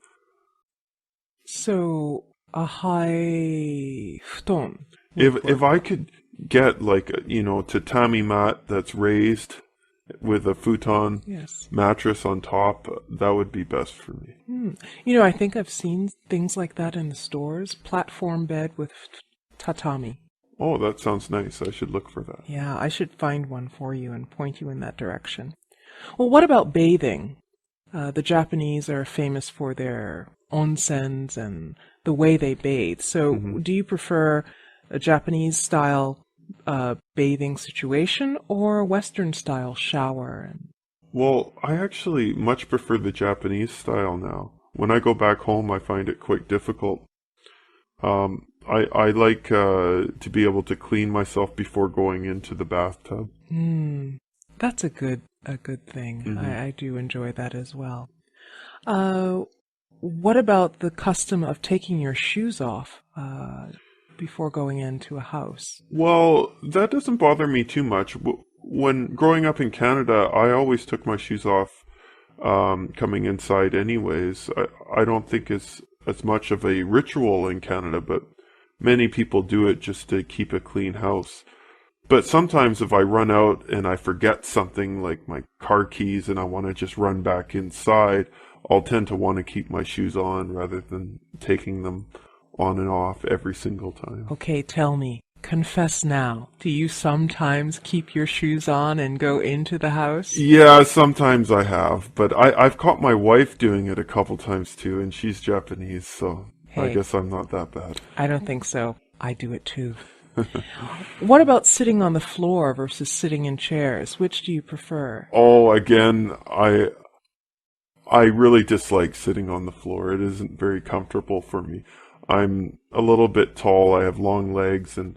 So, a high futon. If I could get like a, tatami mat that's raised with a futon mattress on top, that would be best for me. I think I've seen things like that in the stores. Platform bed with tatami. Oh, that sounds nice. I should look for that. Yeah, I should find one for you and point you in that direction. Well, what about bathing? The Japanese are famous for their onsens and the way they bathe. So do you prefer a Japanese-style bathing situation or a Western-style shower? Well, I actually much prefer the Japanese style now. When I go back home, I find it quite difficult. I like to be able to clean myself before going into the bathtub. That's a good thing. I do enjoy that as well. What about the custom of taking your shoes off before going into a house? Well, that doesn't bother me too much. When growing up in Canada, I always took my shoes off coming inside anyways. I don't think it's as much of a ritual in Canada, but many people do it just to keep a clean house. But sometimes if I run out and I forget something like my car keys and I want to just run back inside, I'll tend to want to keep my shoes on rather than taking them on and off every single time. Okay, tell me. Confess now. Do you sometimes keep your shoes on and go into the house? Yeah, sometimes I have, but I've caught my wife doing it a couple times too, and she's Japanese, so I guess I'm not that bad. I don't think so. I do it too. What about sitting on the floor versus sitting in chairs? Which do you prefer? Oh, again, I really dislike sitting on the floor. It isn't very comfortable for me. I'm a little bit tall, I have long legs, and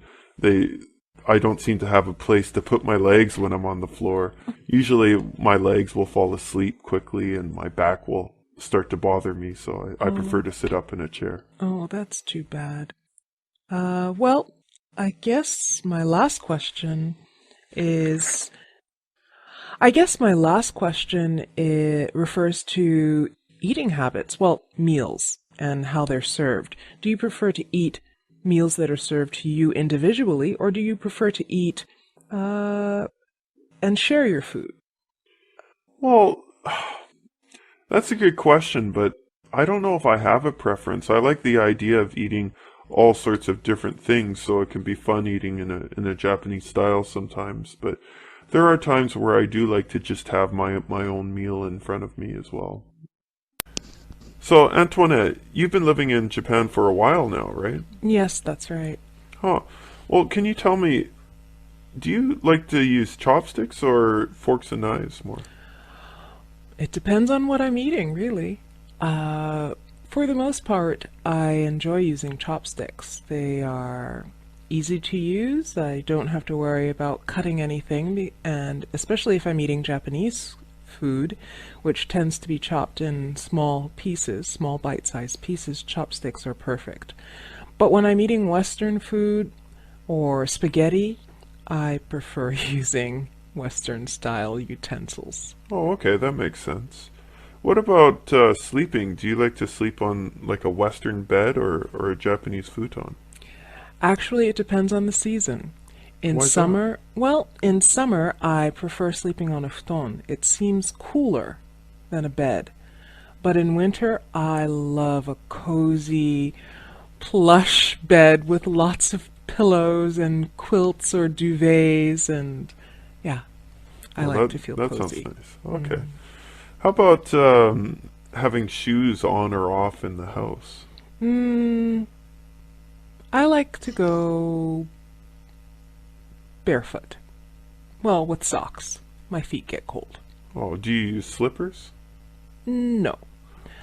I don't seem to have a place to put my legs when I'm on the floor. Usually my legs will fall asleep quickly and my back will start to bother me, so I prefer to sit up in a chair. Oh, that's too bad. Well, I guess my last question refers to eating habits. Well, meals and how they're served. Do you prefer to eat meals that are served to you individually, or do you prefer to eat and share your food? Well, that's a good question, but I don't know if I have a preference. I like the idea of eating all sorts of different things, so it can be fun eating in a Japanese style sometimes, but there are times where I do like to just have my own meal in front of me as well. So, Antoinette, you've been living in Japan for a while now, right? Yes, that's right. Huh. Well, can you tell me, do you like to use chopsticks or forks and knives more? It depends on what I'm eating, really. For the most part, I enjoy using chopsticks. They are easy to use. I don't have to worry about cutting anything, and especially if I'm eating Japanese food, which tends to be chopped in small pieces, small bite-sized pieces, chopsticks are perfect. But when I'm eating Western food or spaghetti, I prefer using Western-style utensils. Oh, okay, that makes sense. What about sleeping? Do you like to sleep on like a Western bed or a Japanese futon? Actually, it depends on the season. In summer, I prefer sleeping on a futon. It seems cooler than a bed. But in winter, I love a cozy, plush bed with lots of pillows and quilts or duvets, and yeah, I like to feel cozy. That sounds nice. Okay. How about having shoes on or off in the house? I like to go barefoot. Well, with socks. My feet get cold. Oh, do you use slippers? No.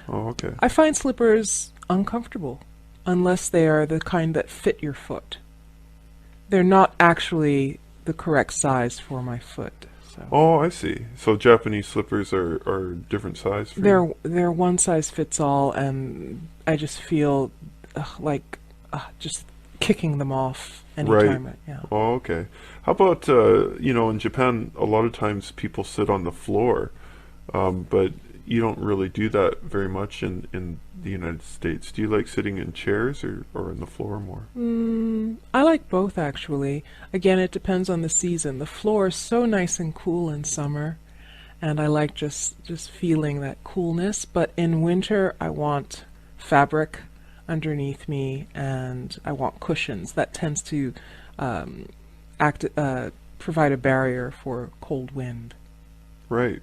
Oh, okay. I find slippers uncomfortable, unless they are the kind that fit your foot. They're not actually the correct size for my foot. So. Oh, I see. So Japanese slippers are different size for you? They're one size fits all, and I just feel like just kicking them off anytime. Right. Yeah. Oh, okay. How about, in Japan, a lot of times people sit on the floor, but you don't really do that very much in the United States. Do you like sitting in chairs or in the floor more? I like both, actually. Again, it depends on the season. The floor is so nice and cool in summer, and I like just feeling that coolness. But in winter, I want fabric underneath me, and I want cushions. That tends to provide a barrier for cold wind. Right.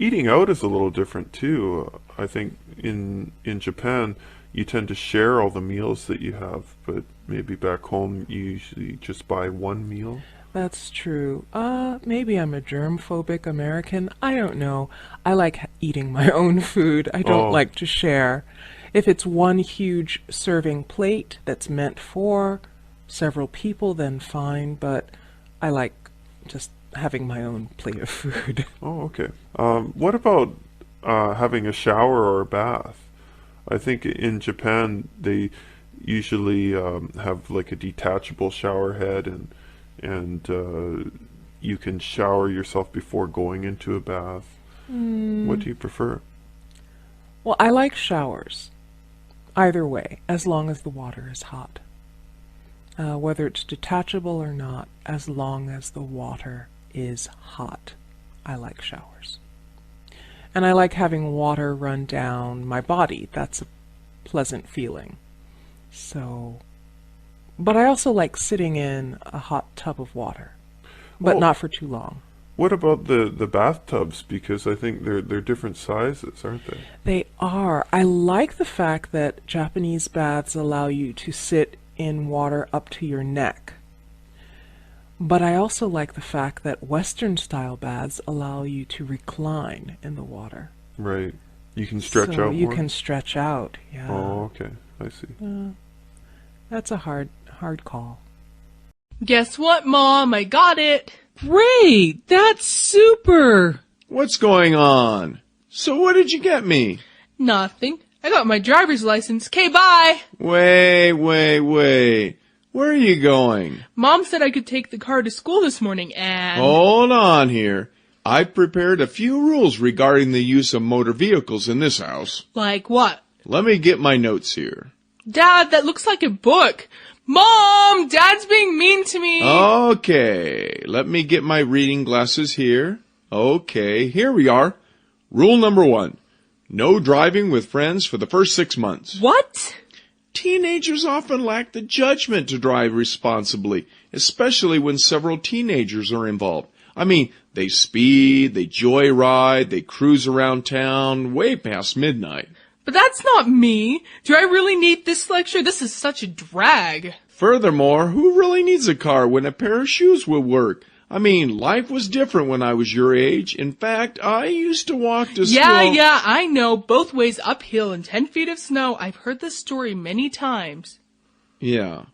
Eating out is a little different too. I think in Japan you tend to share all the meals that you have, but maybe back home you usually just buy one meal. That's true. Maybe I'm a germ-phobic American. I don't know. I like eating my own food. I don't like to share. If it's one huge serving plate that's meant for several people, then fine, but I like just having my own plate of food. Oh, okay. What about having a shower or a bath? I think in Japan they usually have like a detachable shower head, and you can shower yourself before going into a bath. What do you prefer? Well, I like showers. Either way, as long as the water is hot. Whether it's detachable or not, as long as the water is hot, I like showers. And I like having water run down my body. That's a pleasant feeling. So, but I also like sitting in a hot tub of water, but not for too long. What about the bathtubs? Because I think they're different sizes, aren't they? They are. I like the fact that Japanese baths allow you to sit in water up to your neck. But I also like the fact that Western-style baths allow you to recline in the water. Right. You can stretch out more? You can stretch out, yeah. Oh, okay. I see. That's a hard call. Guess what, Mom? I got it. Great! That's super! What's going on? So what did you get me? Nothing. I got my driver's license. Okay, bye! Wait. Where are you going? Mom said I could take the car to school this morning and... Hold on here. I've prepared a few rules regarding the use of motor vehicles in this house. Like what? Let me get my notes here. Dad, that looks like a book. Mom! Dad's being mean to me! Okay, let me get my reading glasses here. Okay, here we are. Rule number 1. No driving with friends for the first 6 months. What? Teenagers often lack the judgment to drive responsibly, especially when several teenagers are involved. I mean, they speed, they joyride, they cruise around town way past midnight. But that's not me. Do I really need this lecture? This is such a drag. Furthermore, who really needs a car when a pair of shoes will work? I mean, life was different when I was your age. In fact, I used to walk to school. Yeah, I know. Both ways uphill in 10 feet of snow. I've heard this story many times. Yeah.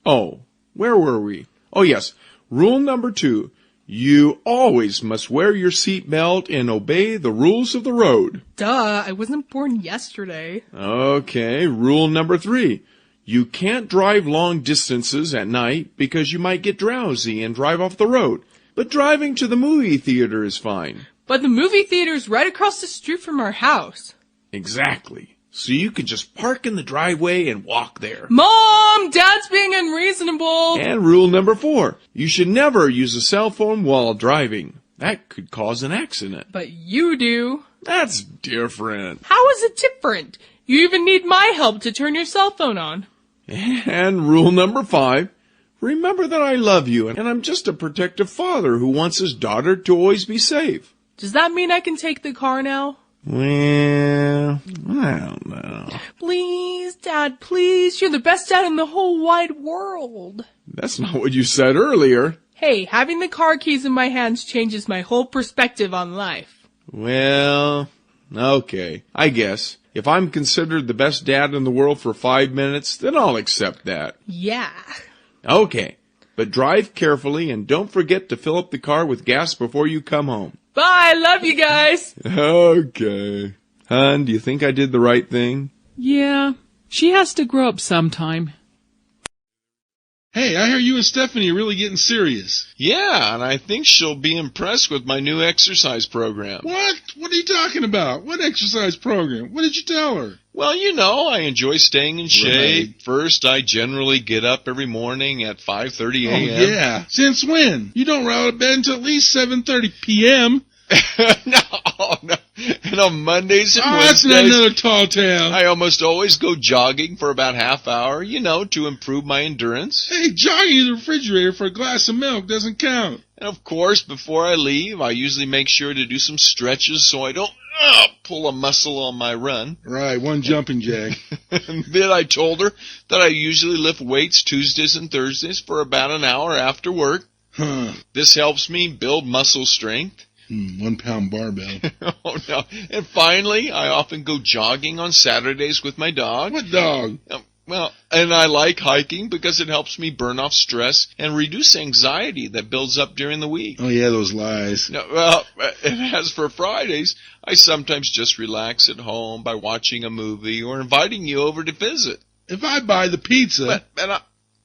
Oh, where were we? Oh, yes. Rule number 2. You always must wear your seat belt and obey the rules of the road. Duh, I wasn't born yesterday. Okay, rule number 3. You can't drive long distances at night because you might get drowsy and drive off the road. But driving to the movie theater is fine. But the movie theater's right across the street from our house. Exactly. So you can just park in the driveway and walk there. Mom! Dad's being unreasonable! And rule number 4. You should never use a cell phone while driving. That could cause an accident. But you do. That's different. How is it different? You even need my help to turn your cell phone on. And rule number 5. Remember that I love you and I'm just a protective father who wants his daughter to always be safe. Does that mean I can take the car now? Well, I don't know. Please, Dad, please. You're the best dad in the whole wide world. That's not what you said earlier. Hey, having the car keys in my hands changes my whole perspective on life. Well, okay, I guess. If I'm considered the best dad in the world for 5 minutes, then I'll accept that. Yeah. Okay, but drive carefully and don't forget to fill up the car with gas before you come home. Bye, love you guys. Okay. Hon, do you think I did the right thing? Yeah, she has to grow up sometime. Hey, I hear you and Stephanie are really getting serious. Yeah, and I think she'll be impressed with my new exercise program. What? What are you talking about? What exercise program? What did you tell her? Well, you know, I enjoy staying in shape. Right. First, I generally get up every morning at 5:30 a.m. Oh, yeah. Since when? You don't roll out of bed until at least 7:30 p.m. No. And on Mondays and that's Wednesdays, not another tall tale. I almost always go jogging for about half hour, to improve my endurance. Hey, jogging to the refrigerator for a glass of milk doesn't count. And of course, before I leave, I usually make sure to do some stretches so I don't pull a muscle on my run. Right, one jumping jack. Then I told her that I usually lift weights Tuesdays and Thursdays for about an hour after work. This helps me build muscle strength. 1 pound barbell. Oh, no. And finally, I often go jogging on Saturdays with my dog. What dog? And I like hiking because it helps me burn off stress and reduce anxiety that builds up during the week. Oh, yeah, those lies. And as for Fridays, I sometimes just relax at home by watching a movie or inviting you over to visit. If I buy the pizza...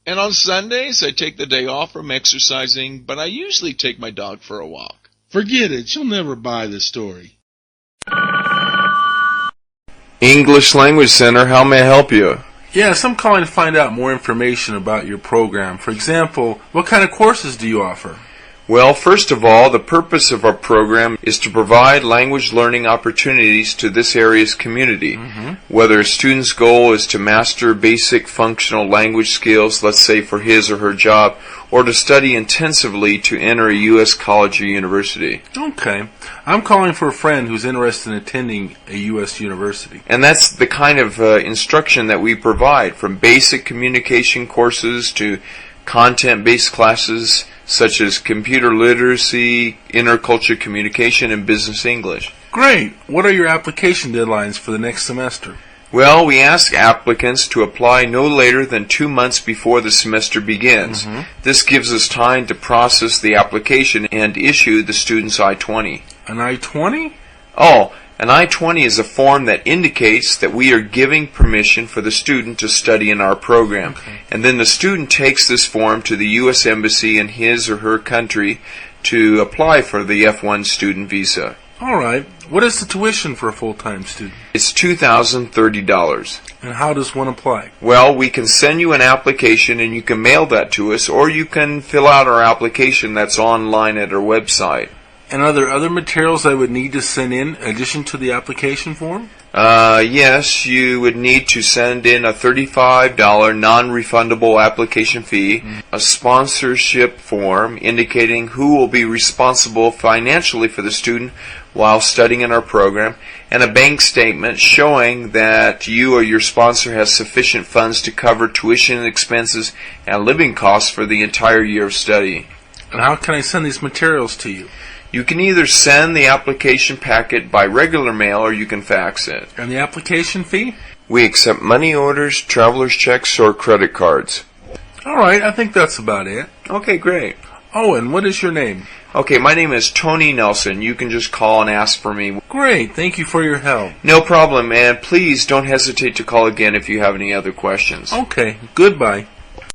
And on Sundays, I take the day off from exercising, but I usually take my dog for a walk. Forget it. She'll never buy the story. English Language Center, how may I help you? Yes, I'm calling to find out more information about your program. For example, what kind of courses do you offer? Well, first of all, the purpose of our program is to provide language learning opportunities to this area's community. Whether a student's goal is to master basic functional language skills, let's say for his or her job, or to study intensively to enter a U.S. college or university. Okay. I'm calling for a friend who's interested in attending a U.S. university. And that's the kind of instruction that we provide, from basic communication courses to content-based classes such as computer literacy, intercultural communication, and business English. Great. What are your application deadlines for the next semester? Well, we ask applicants to apply no later than 2 months before the semester begins. This gives us time to process the application and issue the student's I-20. An I-20? Oh, an I-20 is a form that indicates that we are giving permission for the student to study in our program. And then the student takes this form to the U.S. Embassy in his or her country to apply for the F1 student visa. All right. What is the tuition for a full-time student? It's $2,030. And how does one apply? Well, we can send you an application and you can mail that to us, or you can fill out our application that's online at our website. And are there other materials I would need to send in addition to the application form? Yes, you would need to send in a $35 non-refundable application fee, a sponsorship form indicating who will be responsible financially for the student while studying in our program, and a bank statement showing that you or your sponsor has sufficient funds to cover tuition expenses and living costs for the entire year of study. And how can I send these materials to you? You can either send the application packet by regular mail or you can fax it. And the application fee? We accept money orders, traveler's checks, or credit cards. All right, I think that's about it. Okay, great. Oh, and what is your name? Okay, my name is Tony Nelson. You can just call and ask for me. Great, thank you for your help. No problem, and please don't hesitate to call again if you have any other questions. Okay, goodbye.